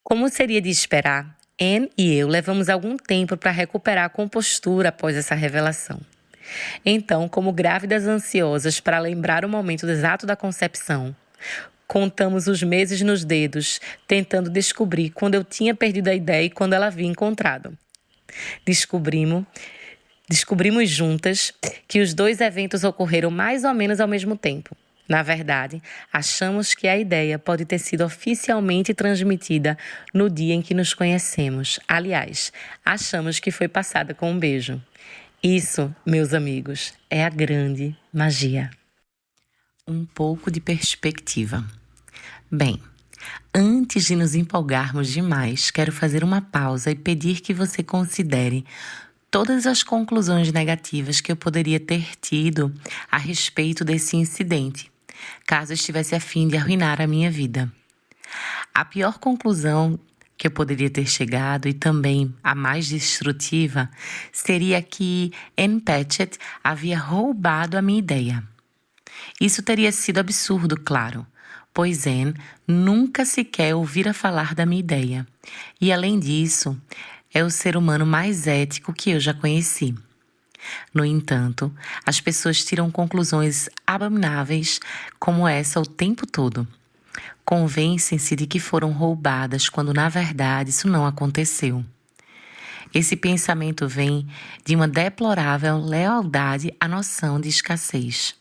Como seria de esperar, Anne e eu levamos algum tempo para recuperar a compostura após essa revelação. Então, como grávidas ansiosas para lembrar o momento exato da concepção, contamos os meses nos dedos, tentando descobrir quando eu tinha perdido a ideia e quando ela havia encontrado. Descobrimos juntas que os dois eventos ocorreram mais ou menos ao mesmo tempo. Na verdade, achamos que a ideia pode ter sido oficialmente transmitida no dia em que nos conhecemos. Aliás, achamos que foi passada com um beijo. Isso, meus amigos, é a grande magia. Um pouco de perspectiva. Bem, antes de nos empolgarmos demais, quero fazer uma pausa e pedir que você considere todas as conclusões negativas que eu poderia ter tido a respeito desse incidente, caso estivesse a fim de arruinar a minha vida. A pior conclusão que eu poderia ter chegado, e também a mais destrutiva, seria que Anne Patchett havia roubado a minha ideia. Isso teria sido absurdo, claro, pois Anne nunca sequer ouvira falar da minha ideia. E, além disso, é o ser humano mais ético que eu já conheci. No entanto, as pessoas tiram conclusões abomináveis como essa o tempo todo. Convencem-se de que foram roubadas, quando na verdade isso não aconteceu. Esse pensamento vem de uma deplorável lealdade à noção de escassez,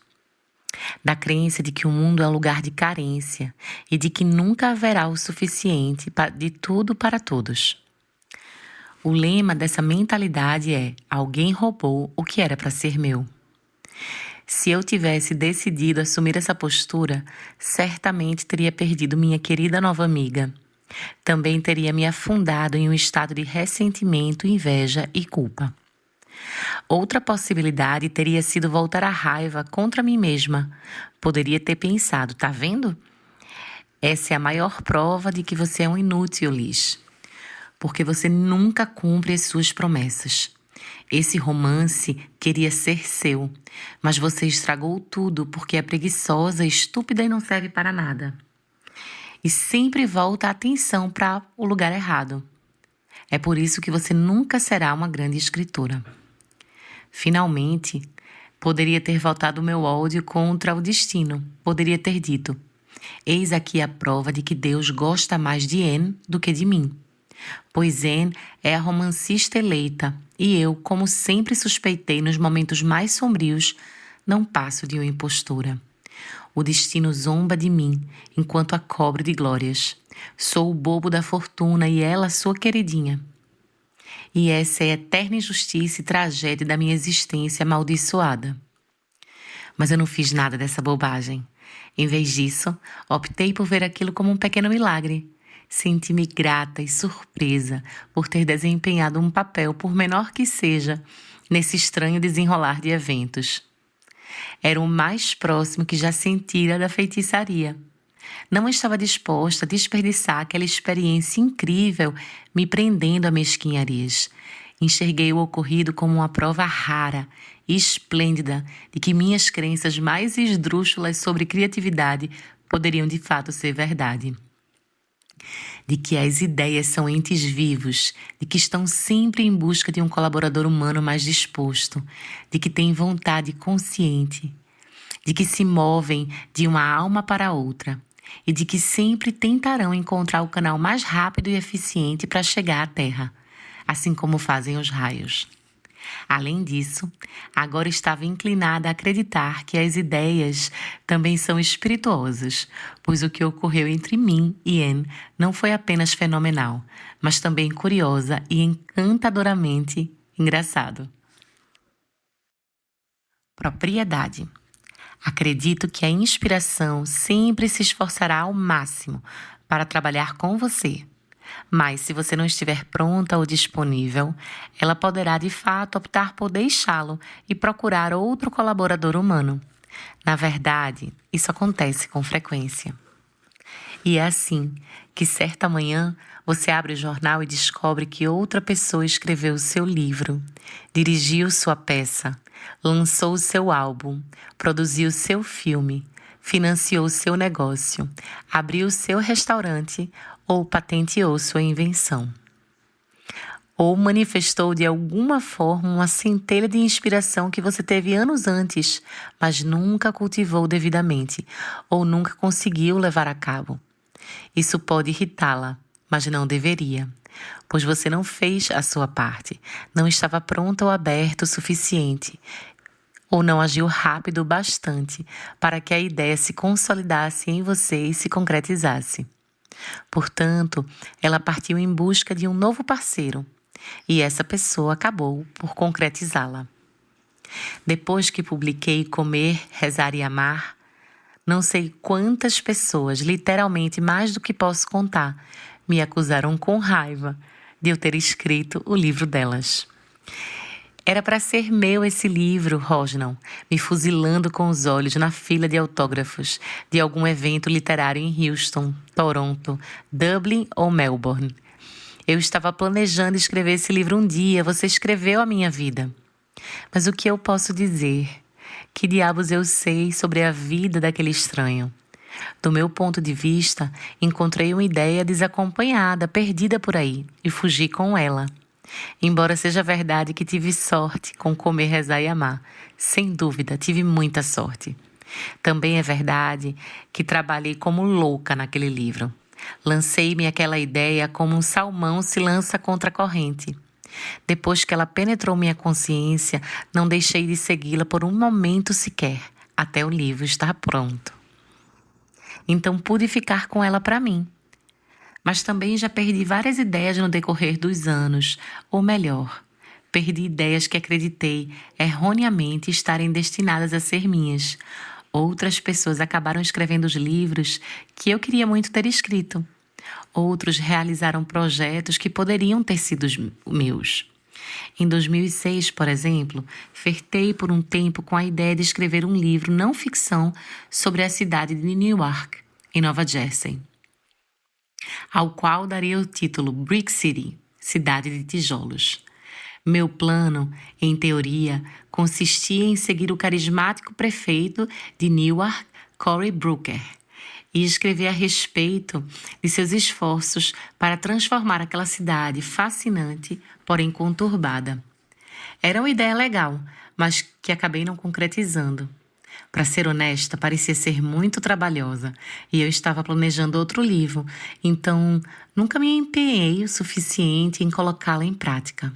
da crença de que o mundo é um lugar de carência e de que nunca haverá o suficiente de tudo para todos. O lema dessa mentalidade é: alguém roubou o que era para ser meu. Se eu tivesse decidido assumir essa postura, certamente teria perdido minha querida nova amiga. Também teria me afundado em um estado de ressentimento, inveja e culpa. Outra possibilidade teria sido voltar à raiva contra mim mesma. Poderia ter pensado: tá vendo? Essa é a maior prova de que você é um inútil, Liz. Porque você nunca cumpre as suas promessas. Esse romance queria ser seu, mas você estragou tudo porque é preguiçosa, estúpida e não serve para nada. E sempre volta a atenção para o lugar errado. É por isso que você nunca será uma grande escritora. Finalmente, poderia ter voltado o meu ódio contra o destino. Poderia ter dito: eis aqui a prova de que Deus gosta mais de Anne do que de mim. Pois Anne é a romancista eleita e eu, como sempre suspeitei nos momentos mais sombrios, não passo de uma impostora. O destino zomba de mim enquanto a cobre de glórias. Sou o bobo da fortuna e ela sua queridinha. E essa é a eterna injustiça e tragédia da minha existência amaldiçoada. Mas eu não fiz nada dessa bobagem. Em vez disso, optei por ver aquilo como um pequeno milagre. Senti-me grata e surpresa por ter desempenhado um papel, por menor que seja, nesse estranho desenrolar de eventos. Era o mais próximo que já sentira da feitiçaria. Não estava disposta a desperdiçar aquela experiência incrível me prendendo a mesquinharias. Enxerguei o ocorrido como uma prova rara e esplêndida de que minhas crenças mais esdrúxulas sobre criatividade poderiam de fato ser verdade. De que as ideias são entes vivos, de que estão sempre em busca de um colaborador humano mais disposto, de que têm vontade consciente, de que se movem de uma alma para outra e de que sempre tentarão encontrar o canal mais rápido e eficiente para chegar à Terra, assim como fazem os raios. Além disso, agora estava inclinada a acreditar que as ideias também são espirituosas, pois o que ocorreu entre mim e Anne não foi apenas fenomenal, mas também curiosa e encantadoramente engraçado. Propriedade. Acredito que a inspiração sempre se esforçará ao máximo para trabalhar com você. Mas, se você não estiver pronta ou disponível, ela poderá de fato optar por deixá-lo e procurar outro colaborador humano. Na verdade, isso acontece com frequência. E é assim que, certa manhã, você abre o jornal e descobre que outra pessoa escreveu o seu livro, dirigiu sua peça, lançou o seu álbum, produziu seu filme, financiou seu negócio, abriu seu restaurante ou patenteou sua invenção. Ou manifestou de alguma forma uma centelha de inspiração que você teve anos antes, mas nunca cultivou devidamente ou nunca conseguiu levar a cabo. Isso pode irritá-la, mas não deveria, pois você não fez a sua parte, não estava pronta ou aberta o suficiente, ou não agiu rápido o bastante para que a ideia se consolidasse em você e se concretizasse. Portanto, ela partiu em busca de um novo parceiro, e essa pessoa acabou por concretizá-la. Depois que publiquei Comer, Rezar e Amar, não sei quantas pessoas, literalmente mais do que posso contar, me acusaram com raiva de eu ter escrito o livro delas. Era para ser meu esse livro, rosnam, me fuzilando com os olhos na fila de autógrafos de algum evento literário em Houston, Toronto, Dublin ou Melbourne. Eu estava planejando escrever esse livro um dia, você escreveu a minha vida. Mas o que eu posso dizer? Que diabos eu sei sobre a vida daquele estranho? Do meu ponto de vista, encontrei uma ideia desacompanhada, perdida por aí, e fugi com ela. Embora seja verdade que tive sorte com Comer, Rezar e Amar. Sem dúvida, tive muita sorte. Também é verdade que trabalhei como louca naquele livro. Lancei-me aquela ideia como um salmão se lança contra a corrente. Depois que ela penetrou minha consciência, não deixei de segui-la por um momento sequer, até o livro estar pronto. Então pude ficar com ela para mim. Mas também já perdi várias ideias no decorrer dos anos, ou melhor, perdi ideias que acreditei erroneamente estarem destinadas a ser minhas. Outras pessoas acabaram escrevendo os livros que eu queria muito ter escrito. Outros realizaram projetos que poderiam ter sido meus. Em 2006, por exemplo, flertei por um tempo com a ideia de escrever um livro não ficção sobre a cidade de Newark, em Nova Jersey, ao qual daria o título Brick City, Cidade de Tijolos. Meu plano, em teoria, consistia em seguir o carismático prefeito de Newark, Cory Booker, e escrever a respeito de seus esforços para transformar aquela cidade fascinante, porém conturbada. Era uma ideia legal, mas que acabei não concretizando. Para ser honesta, parecia ser muito trabalhosa e eu estava planejando outro livro, então nunca me empenhei o suficiente em colocá-la em prática.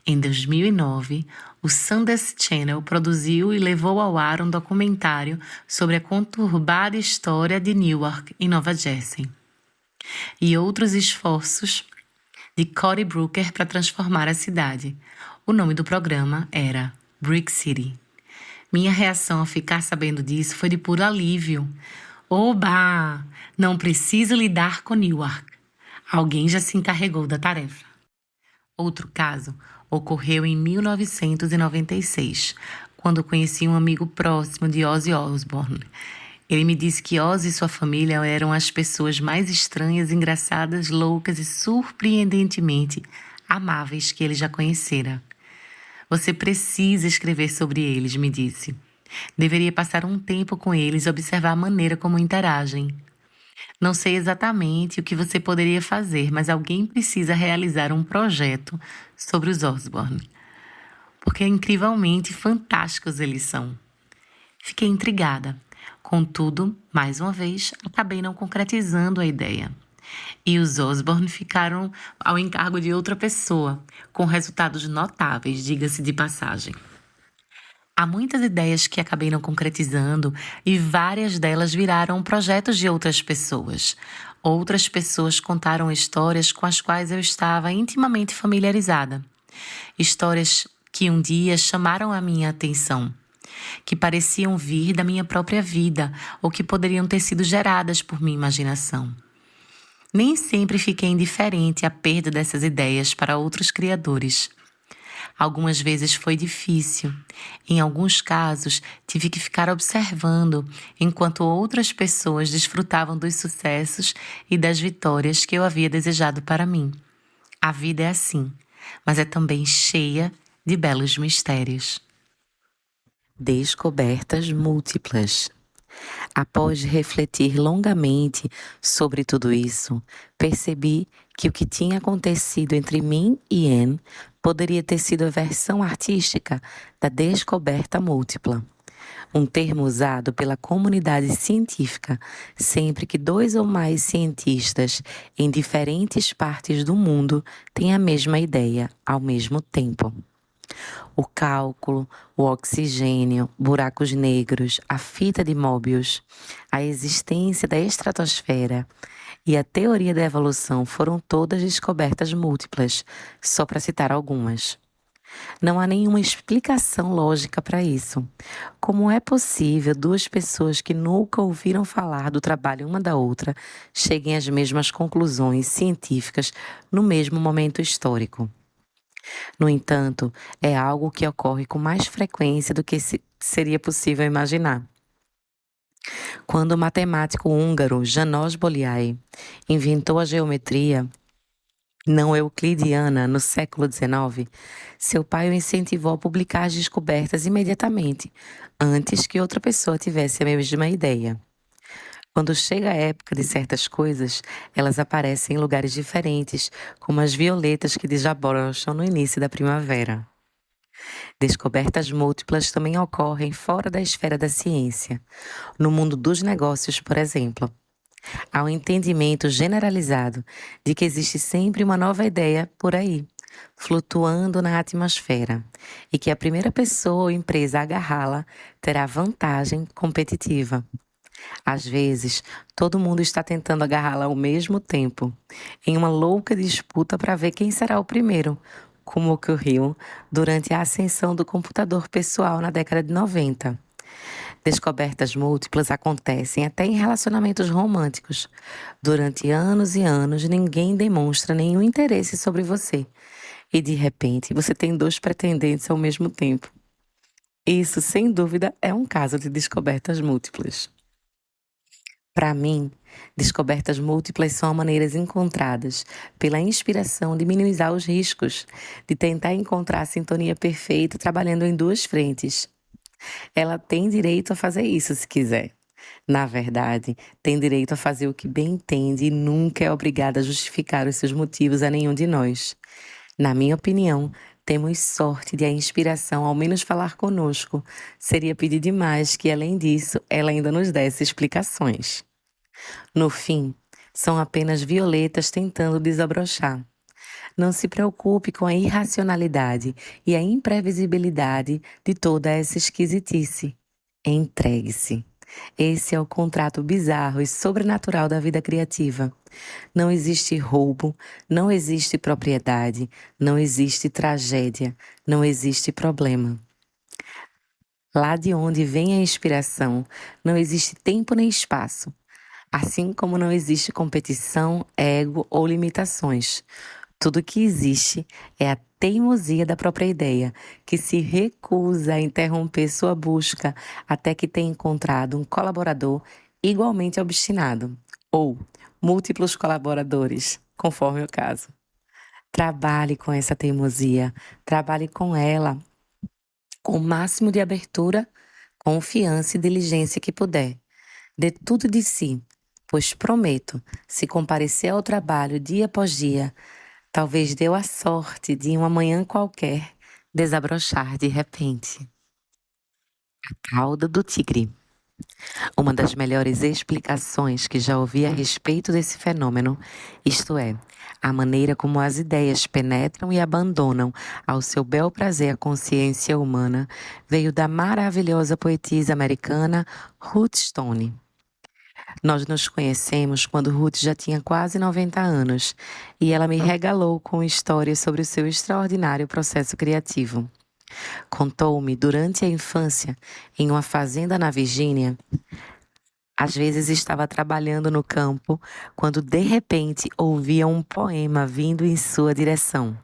Em 2009, o Sundance Channel produziu e levou ao ar um documentário sobre a conturbada história de Newark, em Nova Jersey, e outros esforços de Cory Booker para transformar a cidade. O nome do programa era Brick City. Minha reação ao ficar sabendo disso foi de puro alívio. Oba! Não preciso lidar com Newark. Alguém já se encarregou da tarefa. Outro caso ocorreu em 1996, quando conheci um amigo próximo de Ozzy Osbourne. Ele me disse que Ozzy e sua família eram as pessoas mais estranhas, engraçadas, loucas e surpreendentemente amáveis que ele já conhecera. Você precisa escrever sobre eles, me disse. Deveria passar um tempo com eles e observar a maneira como interagem. Não sei exatamente o que você poderia fazer, mas alguém precisa realizar um projeto sobre os Osbourne, porque incrivelmente fantásticos eles são. Fiquei intrigada. Contudo, mais uma vez, acabei não concretizando a ideia. E os Osbourne ficaram ao encargo de outra pessoa, com resultados notáveis, diga-se de passagem. Há muitas ideias que acabei não concretizando e várias delas viraram projetos de outras pessoas. Outras pessoas contaram histórias com as quais eu estava intimamente familiarizada. Histórias que um dia chamaram a minha atenção, que pareciam vir da minha própria vida ou que poderiam ter sido geradas por minha imaginação. Nem sempre fiquei indiferente à perda dessas ideias para outros criadores. Algumas vezes foi difícil. Em alguns casos, tive que ficar observando enquanto outras pessoas desfrutavam dos sucessos e das vitórias que eu havia desejado para mim. A vida é assim, mas é também cheia de belos mistérios. Descobertas múltiplas. Após refletir longamente sobre tudo isso, percebi que o que tinha acontecido entre mim e Anne poderia ter sido a versão artística da descoberta múltipla, um termo usado pela comunidade científica sempre que dois ou mais cientistas em diferentes partes do mundo têm a mesma ideia ao mesmo tempo. O cálculo, o oxigênio, buracos negros, a fita de Möbius, a existência da estratosfera e a teoria da evolução foram todas descobertas múltiplas, só para citar algumas. Não há nenhuma explicação lógica para isso. Como é possível duas pessoas que nunca ouviram falar do trabalho uma da outra cheguem às mesmas conclusões científicas no mesmo momento histórico? No entanto, é algo que ocorre com mais frequência do que seria possível imaginar. Quando o matemático húngaro János Bolyai inventou a geometria não euclidiana no século XIX, seu pai o incentivou a publicar as descobertas imediatamente, antes que outra pessoa tivesse a mesma ideia. Quando chega a época de certas coisas, elas aparecem em lugares diferentes, como as violetas que desabrocham no início da primavera. Descobertas múltiplas também ocorrem fora da esfera da ciência, no mundo dos negócios, por exemplo. Há um entendimento generalizado de que existe sempre uma nova ideia por aí, flutuando na atmosfera, e que a primeira pessoa ou empresa a agarrá-la terá vantagem competitiva. Às vezes, todo mundo está tentando agarrá-la ao mesmo tempo, em uma louca disputa para ver quem será o primeiro, como ocorreu durante a ascensão do computador pessoal na década de 90. Descobertas múltiplas acontecem até em relacionamentos românticos. Durante anos e anos, ninguém demonstra nenhum interesse sobre você. E de repente, você tem dois pretendentes ao mesmo tempo. Isso, sem dúvida, é um caso de descobertas múltiplas. Para mim, descobertas múltiplas são maneiras encontradas pela inspiração de minimizar os riscos, de tentar encontrar a sintonia perfeita trabalhando em duas frentes. Ela tem direito a fazer isso se quiser. Na verdade, tem direito a fazer o que bem entende e nunca é obrigada a justificar os seus motivos a nenhum de nós. Na minha opinião, temos sorte de a inspiração ao menos falar conosco. Seria pedir demais que, além disso, ela ainda nos desse explicações. No fim, são apenas violetas tentando desabrochar. Não se preocupe com a irracionalidade e a imprevisibilidade de toda essa esquisitice. Entregue-se. Esse é o contrato bizarro e sobrenatural da vida criativa. Não existe roubo, não existe propriedade, não existe tragédia, não existe problema. Lá de onde vem a inspiração, não existe tempo nem espaço. Assim como não existe competição, ego ou limitações. Tudo que existe é a teimosia da própria ideia, que se recusa a interromper sua busca até que tenha encontrado um colaborador igualmente obstinado, ou múltiplos colaboradores, conforme o caso. Trabalhe com essa teimosia, trabalhe com ela com o máximo de abertura, confiança e diligência que puder. Dê tudo de si, pois prometo, se comparecer ao trabalho dia após dia, talvez deu a sorte de, em uma manhã qualquer, desabrochar de repente. A cauda do tigre. Uma das melhores explicações que já ouvi a respeito desse fenômeno, isto é, a maneira como as ideias penetram e abandonam ao seu bel prazer a consciência humana, veio da maravilhosa poetisa americana Ruth Stone. Nós nos conhecemos quando Ruth já tinha quase 90 anos e ela me regalou com histórias sobre o seu extraordinário processo criativo. Contou-me durante a infância, em uma fazenda na Virgínia, às vezes estava trabalhando no campo quando de repente ouvia um poema vindo em sua direção.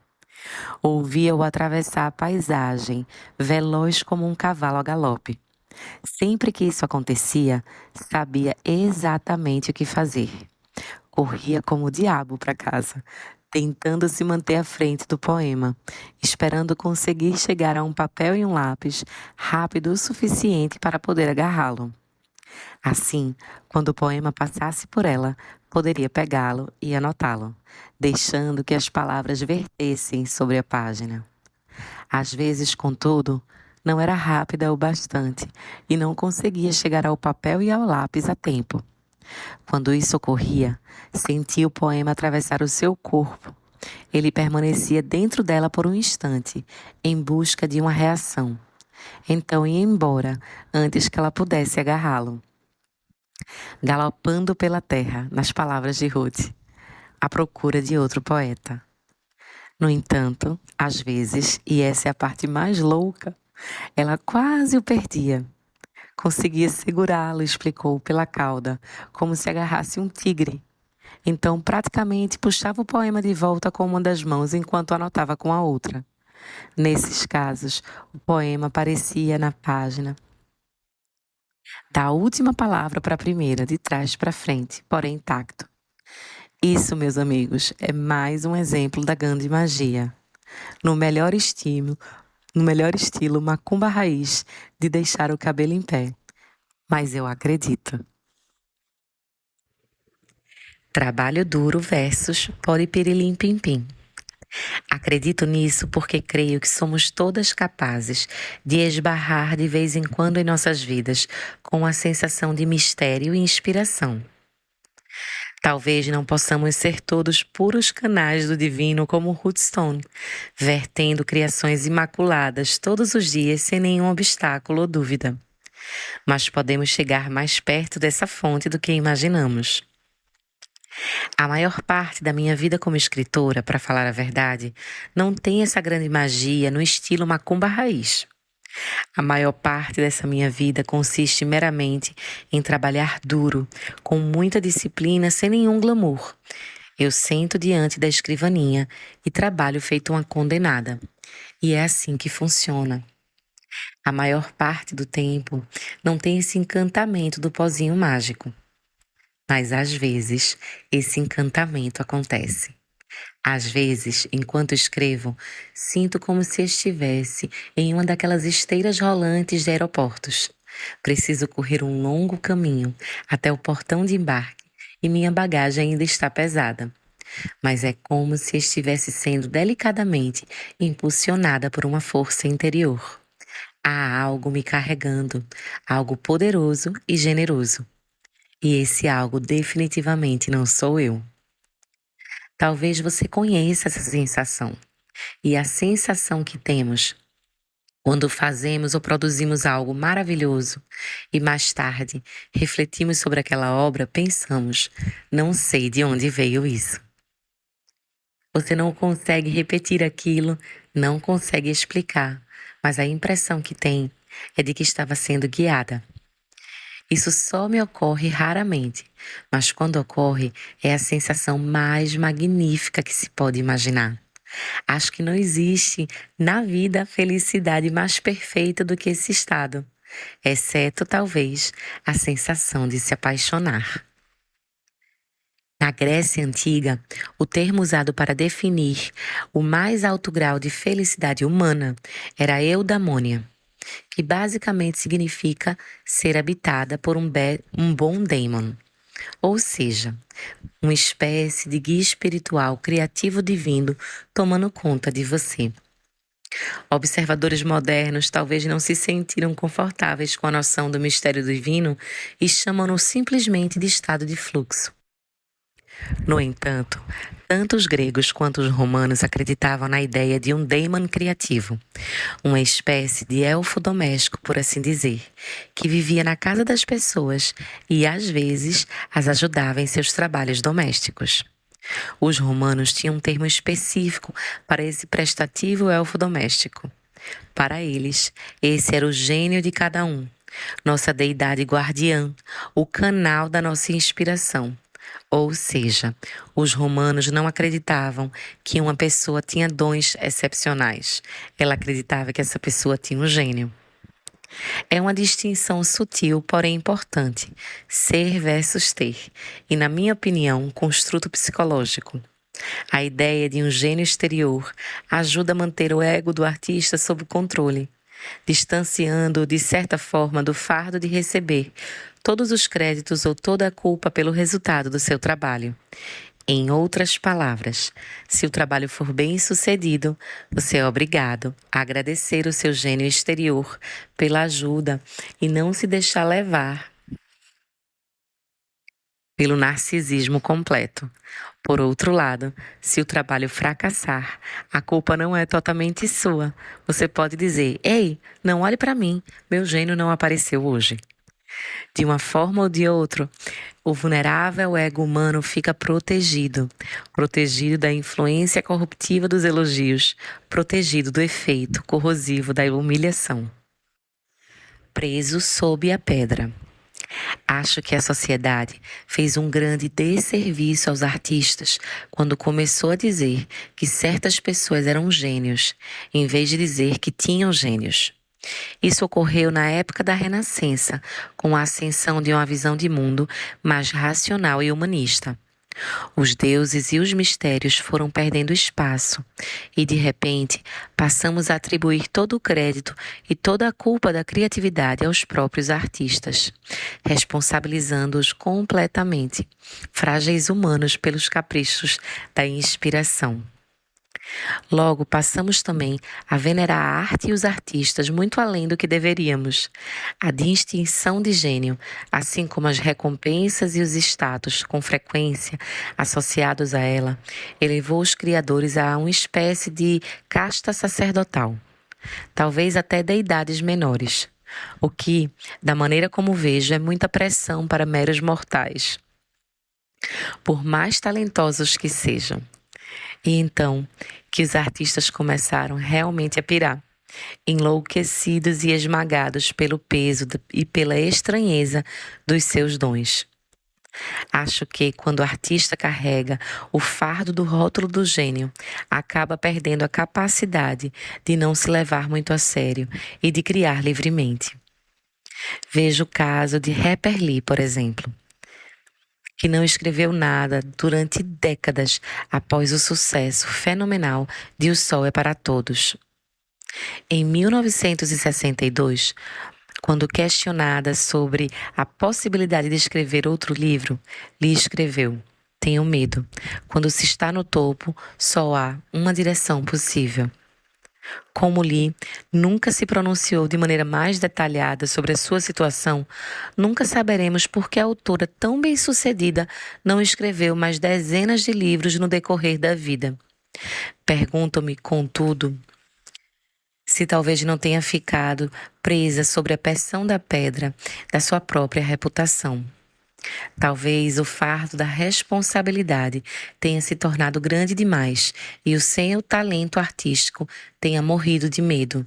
Ouvia-o atravessar a paisagem, veloz como um cavalo a galope. Sempre que isso acontecia, sabia exatamente o que fazer. Corria como o diabo para casa, tentando se manter à frente do poema, esperando conseguir chegar a um papel e um lápis rápido o suficiente para poder agarrá-lo. Assim, quando o poema passasse por ela, poderia pegá-lo e anotá-lo, deixando que as palavras vertessem sobre a página. Às vezes, contudo, não era rápida o bastante e não conseguia chegar ao papel e ao lápis a tempo. Quando isso ocorria, sentia o poema atravessar o seu corpo. Ele permanecia dentro dela por um instante, em busca de uma reação. Então ia embora, antes que ela pudesse agarrá-lo. Galopando pela terra, nas palavras de Ruth, à procura de outro poeta. No entanto, às vezes, e essa é a parte mais louca, ela quase o perdia. Conseguia segurá-lo, explicou, pela cauda, como se agarrasse um tigre. Então, praticamente, puxava o poema de volta com uma das mãos enquanto anotava com a outra. Nesses casos, o poema aparecia na página da última palavra para a primeira, de trás para frente, porém intacto. Isso, meus amigos, é mais um exemplo da grande magia. No melhor estilo macumba raiz de deixar o cabelo em pé. Mas eu acredito. Trabalho duro versus Poripirilim Pim Pim. Acredito nisso porque creio que somos todas capazes de esbarrar de vez em quando em nossas vidas com a sensação de mistério e inspiração. Talvez não possamos ser todos puros canais do divino como Ruth Stone, vertendo criações imaculadas todos os dias sem nenhum obstáculo ou dúvida. mas podemos chegar mais perto dessa fonte do que imaginamos. A maior parte da minha vida como escritora, para falar a verdade, não tem essa grande magia no estilo macumba raiz. A maior parte dessa minha vida consiste meramente em trabalhar duro, com muita disciplina, sem nenhum glamour. Eu sento diante da escrivaninha e trabalho feito uma condenada. E é assim que funciona. A maior parte do tempo não tem esse encantamento do pozinho mágico. Mas às vezes esse encantamento acontece. Às vezes, enquanto escrevo, sinto como se estivesse em uma daquelas esteiras rolantes de aeroportos. Preciso correr um longo caminho até o portão de embarque e minha bagagem ainda está pesada. Mas é como se estivesse sendo delicadamente impulsionada por uma força interior. Há algo me carregando, algo poderoso e generoso. E esse algo definitivamente não sou eu. Talvez você conheça essa sensação. E a sensação que temos quando fazemos ou produzimos algo maravilhoso e mais tarde refletimos sobre aquela obra, pensamos: não sei de onde veio isso. Você não consegue repetir aquilo, não consegue explicar, mas a impressão que tem é de que estava sendo guiada. Isso só me ocorre raramente, mas quando ocorre é a sensação mais magnífica que se pode imaginar. Acho que não existe na vida felicidade mais perfeita do que esse estado, exceto talvez a sensação de se apaixonar. Na Grécia Antiga, o termo usado para definir o mais alto grau de felicidade humana era eudamônia, que basicamente significa ser habitada por um bom daemon, ou seja, uma espécie de guia espiritual criativo divino tomando conta de você. Observadores modernos talvez não se sentiram confortáveis com a noção do mistério divino e chamam-no simplesmente de estado de fluxo. No entanto, tanto os gregos quanto os romanos acreditavam na ideia de um daemon criativo, uma espécie de elfo doméstico, por assim dizer, que vivia na casa das pessoas e, às vezes, as ajudava em seus trabalhos domésticos. Os romanos tinham um termo específico para esse prestativo elfo doméstico. Para eles, esse era o gênio de cada um, nossa deidade guardiã, o canal da nossa inspiração. Ou seja, os romanos não acreditavam que uma pessoa tinha dons excepcionais. Ela acreditava que essa pessoa tinha um gênio. É uma distinção sutil, porém importante. Ser versus ter. E, na minha opinião, um construto psicológico. A ideia de um gênio exterior ajuda a manter o ego do artista sob controle, distanciando-o de certa forma do fardo de receber todos os créditos ou toda a culpa pelo resultado do seu trabalho. Em outras palavras, se o trabalho for bem sucedido, você é obrigado a agradecer o seu gênio exterior pela ajuda e não se deixar levar pelo narcisismo completo. Por outro lado, se o trabalho fracassar, a culpa não é totalmente sua. Você pode dizer: ei, não olhe para mim, meu gênio não apareceu hoje. De uma forma ou de outra, o vulnerável ego humano fica protegido da influência corruptiva dos elogios, protegido do efeito corrosivo da humilhação. Preso sob a pedra. Acho que a sociedade fez um grande desserviço aos artistas quando começou a dizer que certas pessoas eram gênios, em vez de dizer que tinham gênios. Isso ocorreu na época da Renascença, com a ascensão de uma visão de mundo mais racional e humanista. Os deuses e os mistérios foram perdendo espaço e, de repente, passamos a atribuir todo o crédito e toda a culpa da criatividade aos próprios artistas, responsabilizando-os completamente, frágeis humanos pelos caprichos da inspiração. Logo, passamos também a venerar a arte e os artistas muito além do que deveríamos. A distinção de gênio, assim como as recompensas e os status, com frequência associados a ela, elevou os criadores a uma espécie de casta sacerdotal, talvez até deidades menores. o que, da maneira como vejo, é muita pressão para meros mortais, por mais talentosos que sejam. E então que os artistas começaram realmente a pirar, enlouquecidos e esmagados pelo peso e pela estranheza dos seus dons. Acho que, quando o artista carrega o fardo do rótulo do gênio, acaba perdendo a capacidade de não se levar muito a sério e de criar livremente. Vejo o caso de Harper Lee, por exemplo, que não escreveu nada durante décadas após o sucesso fenomenal de O Sol é para Todos. Em 1962, quando questionada sobre a possibilidade de escrever outro livro, Lee escreveu: "Tenho medo. Quando se está no topo, só há uma direção possível." Como Lee nunca se pronunciou de maneira mais detalhada sobre a sua situação, nunca saberemos por que a autora tão bem-sucedida não escreveu mais dezenas de livros no decorrer da vida. Pergunto-me, contudo, se talvez não tenha ficado presa sobre a pressão da pedra da sua própria reputação. Talvez o fardo da responsabilidade tenha se tornado grande demais e o seu talento artístico tenha morrido de medo.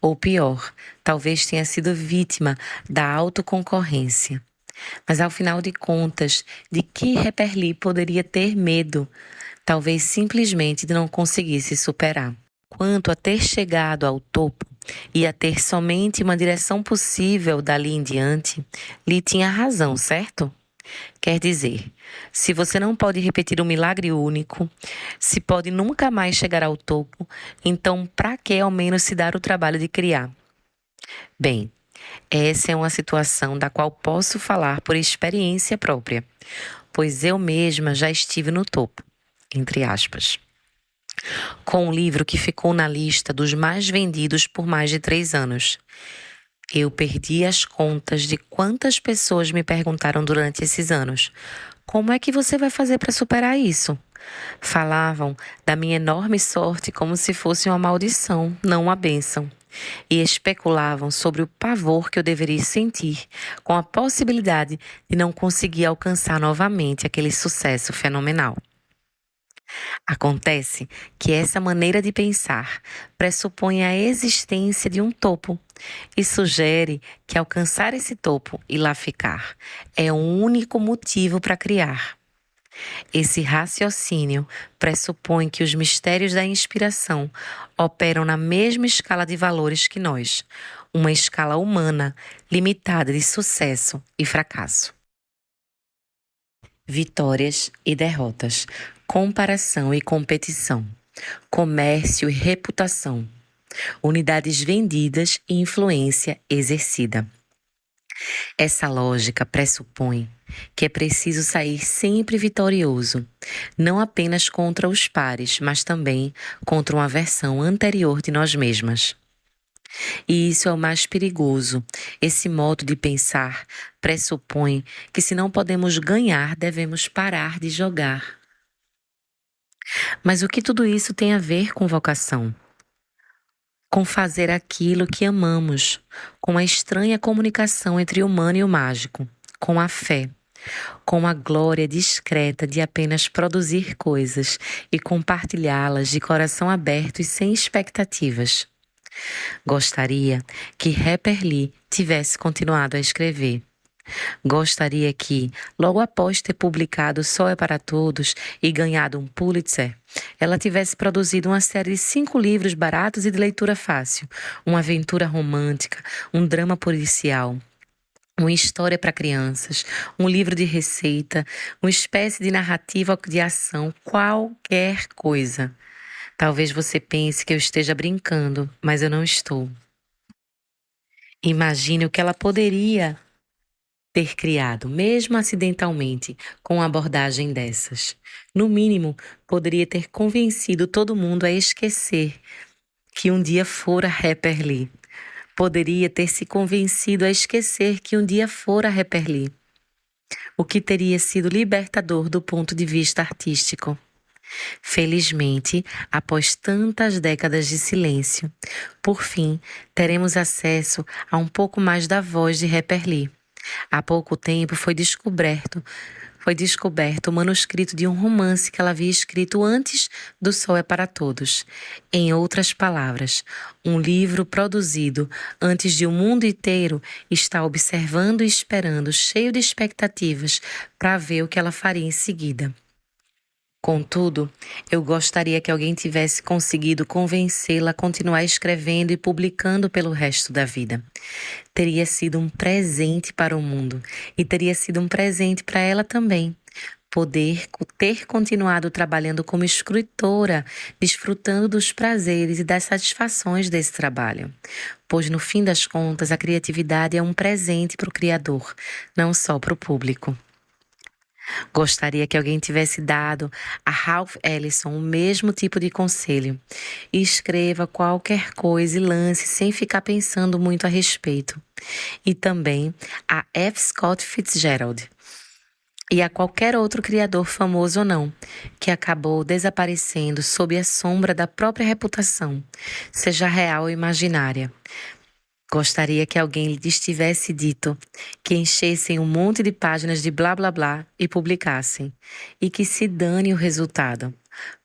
Ou pior, talvez tenha sido vítima da autoconcorrência. Mas ao final de contas, de que Harper Lee poderia ter medo? Talvez simplesmente de não conseguir se superar. Quanto a ter chegado ao topo e a ter somente uma direção possível dali em diante, Lee tinha razão, certo? Quer dizer, se você não pode repetir um milagre único, se pode nunca mais chegar ao topo, então para que ao menos se dar o trabalho de criar? Bem, essa é uma situação da qual posso falar por experiência própria, pois eu mesma já estive no topo, entre aspas, com um livro que ficou na lista dos mais vendidos por mais de 3 anos. Eu perdi as contas de quantas pessoas me perguntaram durante esses anos: como é que você vai fazer para superar isso? Falavam da minha enorme sorte como se fosse uma maldição, não uma bênção. E especulavam sobre o pavor que eu deveria sentir com a possibilidade de não conseguir alcançar novamente aquele sucesso fenomenal. Acontece que essa maneira de pensar pressupõe a existência de um topo e sugere que alcançar esse topo e lá ficar é o único motivo para criar. Esse raciocínio pressupõe que os mistérios da inspiração operam na mesma escala de valores que nós, uma escala humana limitada de sucesso e fracasso. Vitórias e derrotas, comparação e competição, comércio e reputação, unidades vendidas e influência exercida. Essa lógica pressupõe que é preciso sair sempre vitorioso, não apenas contra os pares, mas também contra uma versão anterior de nós mesmas. E isso é o mais perigoso. Esse modo de pensar pressupõe que, se não podemos ganhar, devemos parar de jogar. Mas o que tudo isso tem a ver com vocação? Com fazer aquilo que amamos, com a estranha comunicação entre o humano e o mágico, com a fé, com a glória discreta de apenas produzir coisas e compartilhá-las de coração aberto e sem expectativas. Gostaria que Harper Lee tivesse continuado a escrever. Gostaria que, logo após ter publicado Sol é para Todos e ganhado um Pulitzer, ela tivesse produzido uma série de 5 livros baratos e de leitura fácil, uma aventura romântica, um drama policial, uma história para crianças, um livro de receita, uma espécie de narrativa de ação, qualquer coisa. Talvez você pense que eu esteja brincando, mas eu não estou. Imagine o que ela poderia ter criado, mesmo acidentalmente, com uma abordagem dessas. No mínimo, poderia ter convencido todo mundo a esquecer que um dia fora Harper Lee. Poderia ter se convencido a esquecer que um dia fora Harper Lee. O que teria sido libertador do ponto de vista artístico. Felizmente, após tantas décadas de silêncio, por fim, teremos acesso a um pouco mais da voz de Harper Lee. Há pouco tempo foi descoberto o manuscrito de um romance que ela havia escrito antes do Sol é para Todos. Em outras palavras, um livro produzido antes de o mundo inteiro está observando e esperando, cheio de expectativas, para ver o que ela faria em seguida. Contudo, eu gostaria que alguém tivesse conseguido convencê-la a continuar escrevendo e publicando pelo resto da vida. Teria sido um presente para o mundo e teria sido um presente para ela também. Poder ter continuado trabalhando como escritora, desfrutando dos prazeres e das satisfações desse trabalho. Pois, no fim das contas, a criatividade é um presente para o Criador, não só para o público. Gostaria que alguém tivesse dado a Ralph Ellison o mesmo tipo de conselho. Escreva qualquer coisa e lance sem ficar pensando muito a respeito. E também a F. Scott Fitzgerald. E a qualquer outro criador famoso ou não, que acabou desaparecendo sob a sombra da própria reputação, seja real ou imaginária. Gostaria que alguém lhes tivesse dito que enchessem um monte de páginas de blá blá blá e publicassem, e que se dane o resultado.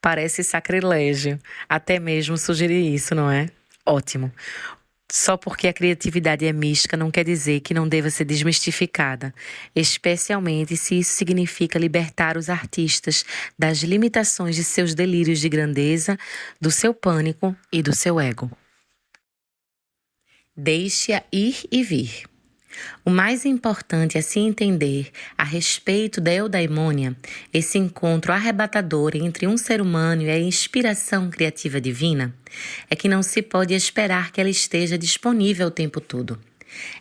Parece sacrilégio, até mesmo sugerir isso, não é? Ótimo. Só porque a criatividade é mística não quer dizer que não deva ser desmistificada, especialmente se isso significa libertar os artistas das limitações de seus delírios de grandeza, do seu pânico e do seu ego. Deixe-a ir e vir. O mais importante a se entender a respeito da eudaimonia, esse encontro arrebatador entre um ser humano e a inspiração criativa divina, é que não se pode esperar que ela esteja disponível o tempo todo.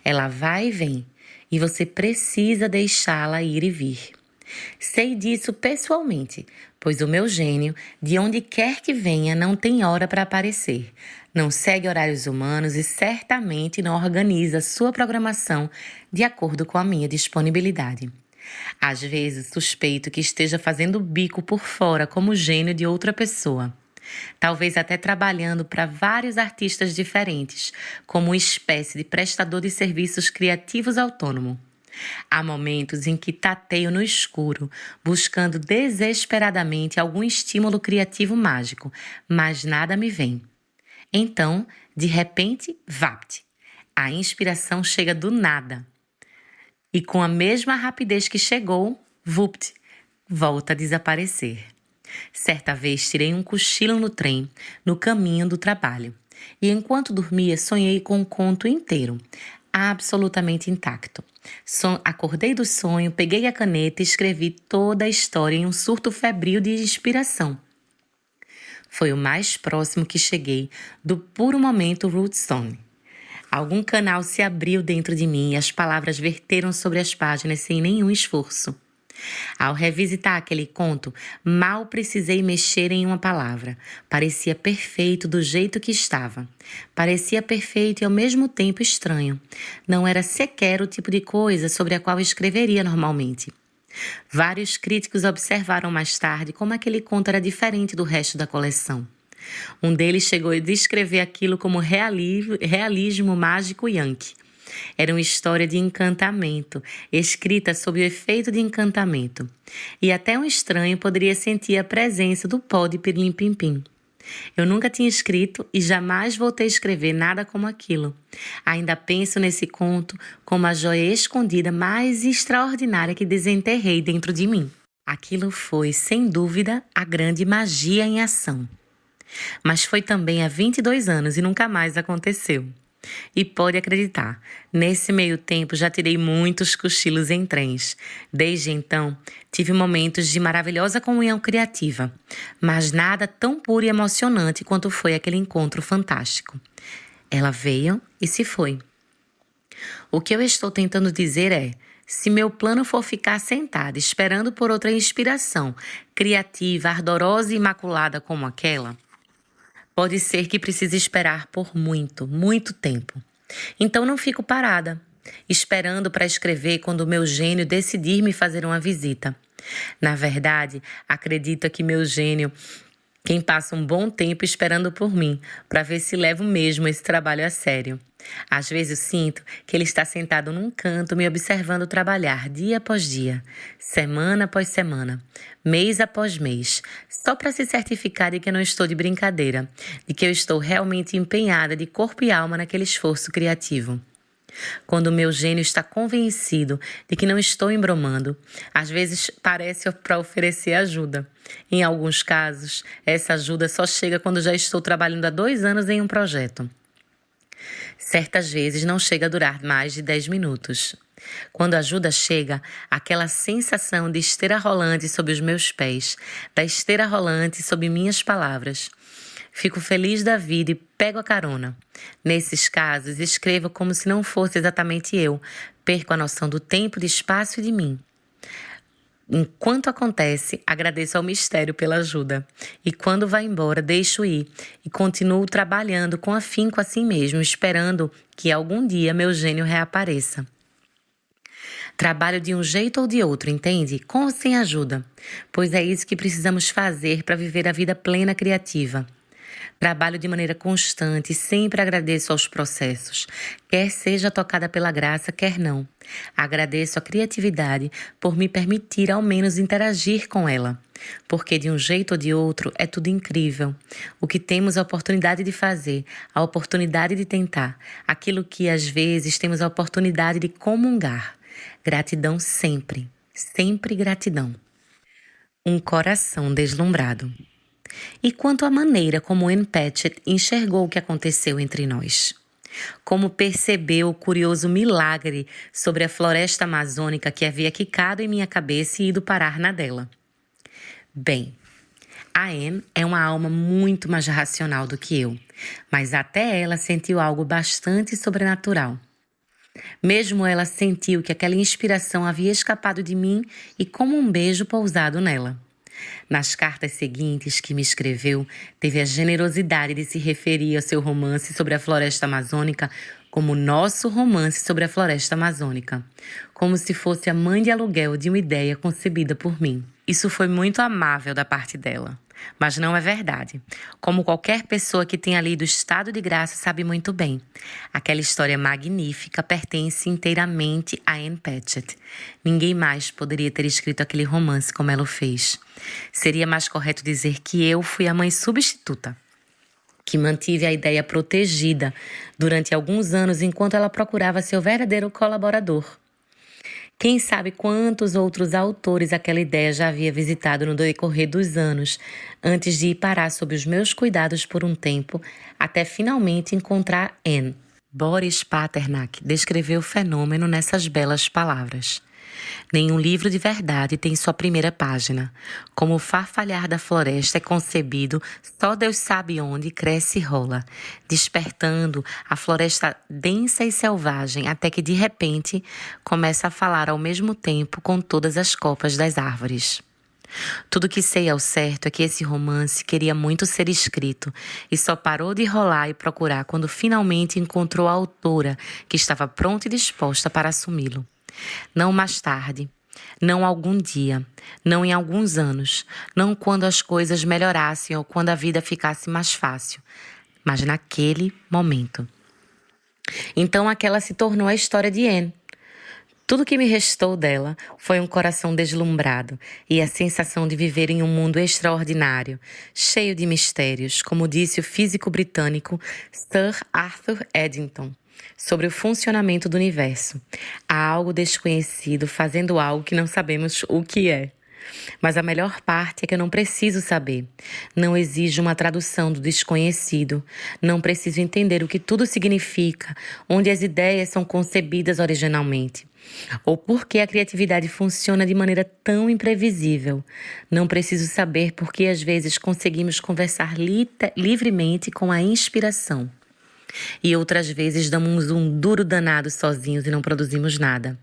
Ela vai e vem, e você precisa deixá-la ir e vir. Sei disso pessoalmente, pois o meu gênio, de onde quer que venha, não tem hora para aparecer. Não segue horários humanos e certamente não organiza sua programação de acordo com a minha disponibilidade. Às vezes suspeito que esteja fazendo bico por fora como gênio de outra pessoa. Talvez até trabalhando para vários artistas diferentes, como uma espécie de prestador de serviços criativos autônomo. Há momentos em que tateio no escuro, buscando desesperadamente algum estímulo criativo mágico, mas nada me vem. Então, de repente, vapt! A inspiração chega do nada. E com a mesma rapidez que chegou, vupt! Volta a desaparecer. Certa vez tirei um cochilo no trem, no caminho do trabalho. E enquanto dormia, sonhei com um conto inteiro, absolutamente intacto. Acordei do sonho, peguei a caneta e escrevi toda a história em um surto febril de inspiração. Foi o mais próximo que cheguei do puro momento Rootstone. Algum canal se abriu dentro de mim e as palavras verteram sobre as páginas sem nenhum esforço. Ao revisitar aquele conto, mal precisei mexer em uma palavra. Parecia perfeito do jeito que estava. Parecia perfeito e ao mesmo tempo estranho. Não era sequer o tipo de coisa sobre a qual escreveria normalmente. Vários críticos observaram mais tarde como aquele conto era diferente do resto da coleção. Um deles chegou a descrever aquilo como realismo mágico yankee. Era uma história de encantamento, escrita sob o efeito de encantamento. E até um estranho poderia sentir a presença do pó de pirlim-pim-pim. Eu nunca tinha escrito e jamais voltei a escrever nada como aquilo. Ainda penso nesse conto como a joia escondida mais extraordinária que desenterrei dentro de mim. Aquilo foi, sem dúvida, a grande magia em ação. Mas foi também há 22 anos e nunca mais aconteceu. E pode acreditar, nesse meio tempo já tirei muitos cochilos em trens. Desde então, tive momentos de maravilhosa comunhão criativa, mas nada tão puro e emocionante quanto foi aquele encontro fantástico. Ela veio e se foi. O que eu estou tentando dizer é, se meu plano for ficar sentada esperando por outra inspiração, criativa, ardorosa e imaculada como aquela, pode ser que precise esperar por muito, muito tempo. Então não fico parada, esperando para escrever quando o meu gênio decidir me fazer uma visita. Na verdade, acredito que meu gênio, quem passa um bom tempo esperando por mim, para ver se levo mesmo esse trabalho a sério. Às vezes eu sinto que ele está sentado num canto me observando trabalhar dia após dia, semana após semana, mês após mês, só para se certificar de que eu não estou de brincadeira, de que eu estou realmente empenhada de corpo e alma naquele esforço criativo. Quando o meu gênio está convencido de que não estou embromando, às vezes parece para oferecer ajuda. Em alguns casos, essa ajuda só chega quando já estou trabalhando há 2 anos em um projeto. Certas vezes não chega a durar mais de 10 minutos. Quando a ajuda chega, aquela sensação de esteira rolante sob os meus pés, da esteira rolante sob minhas palavras. Fico feliz da vida e pego a carona. Nesses casos, escrevo como se não fosse exatamente eu. Perco a noção do tempo, de espaço e de mim. Enquanto acontece, agradeço ao mistério pela ajuda. E quando vai embora, deixo ir e continuo trabalhando com afinco assim mesmo, esperando que algum dia meu gênio reapareça. Trabalho de um jeito ou de outro, entende? Com ou sem ajuda. Pois é isso que precisamos fazer para viver a vida plena criativa. Trabalho de maneira constante e sempre agradeço aos processos, quer seja tocada pela graça, quer não. Agradeço a criatividade por me permitir ao menos interagir com ela, porque de um jeito ou de outro é tudo incrível. O que temos a oportunidade de fazer, a oportunidade de tentar, aquilo que às vezes temos a oportunidade de comungar. Gratidão sempre, sempre gratidão. Um coração deslumbrado. E quanto à maneira como Ann Patchett enxergou o que aconteceu entre nós? Como percebeu o curioso milagre sobre a floresta amazônica que havia quicado em minha cabeça e ido parar na dela? Bem, a Ann é uma alma muito mais racional do que eu, mas até ela sentiu algo bastante sobrenatural. Mesmo ela sentiu que aquela inspiração havia escapado de mim e como um beijo pousado nela. Nas cartas seguintes que me escreveu, teve a generosidade de se referir ao seu romance sobre a floresta amazônica como nosso romance sobre a floresta amazônica, como se fosse a mãe de aluguel de uma ideia concebida por mim. Isso foi muito amável da parte dela, mas não é verdade. Como qualquer pessoa que tenha lido Estado de Graça sabe muito bem, aquela história magnífica pertence inteiramente a Ann Patchett. Ninguém mais poderia ter escrito aquele romance como ela o fez. Seria mais correto dizer que eu fui a mãe substituta, que mantive a ideia protegida durante alguns anos enquanto ela procurava seu verdadeiro colaborador. Quem sabe quantos outros autores aquela ideia já havia visitado no decorrer dos anos, antes de ir parar sob os meus cuidados por um tempo, até finalmente encontrar Ann. Boris Pasternak descreveu o fenômeno nessas belas palavras. Nenhum livro de verdade tem sua primeira página. Como o farfalhar da floresta é concebido, só Deus sabe onde cresce e rola, despertando a floresta densa e selvagem até que, de repente, começa a falar ao mesmo tempo com todas as copas das árvores. Tudo que sei ao certo é que esse romance queria muito ser escrito e só parou de rolar e procurar quando finalmente encontrou a autora que estava pronta e disposta para assumi-lo. Não mais tarde, não algum dia, não em alguns anos, não quando as coisas melhorassem ou quando a vida ficasse mais fácil, mas naquele momento. Então aquela se tornou a história de Ann. Tudo que me restou dela foi um coração deslumbrado e a sensação de viver em um mundo extraordinário, cheio de mistérios, como disse o físico britânico Sir Arthur Eddington, sobre o funcionamento do universo. Há algo desconhecido fazendo algo que não sabemos o que é. Mas a melhor parte é que eu não preciso saber. Não exijo uma tradução do desconhecido. Não preciso entender o que tudo significa, onde as ideias são concebidas originalmente. Ou por que a criatividade funciona de maneira tão imprevisível. Não preciso saber por que às vezes conseguimos conversar livremente com a inspiração. E outras vezes damos um duro danado sozinhos e não produzimos nada.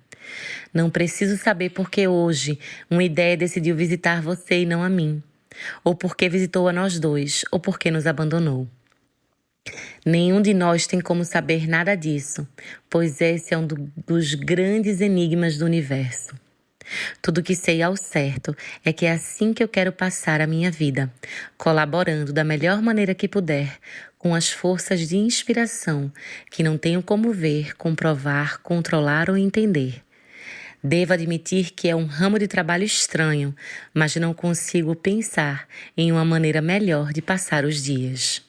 Não preciso saber por que hoje uma ideia decidiu visitar você e não a mim. Ou por que visitou a nós dois, ou por que nos abandonou. Nenhum de nós tem como saber nada disso, pois esse é um dos grandes enigmas do universo. Tudo que sei ao certo é que é assim que eu quero passar a minha vida, colaborando da melhor maneira que puder com as forças de inspiração que não tenho como ver, comprovar, controlar ou entender. Devo admitir que é um ramo de trabalho estranho, mas não consigo pensar em uma maneira melhor de passar os dias.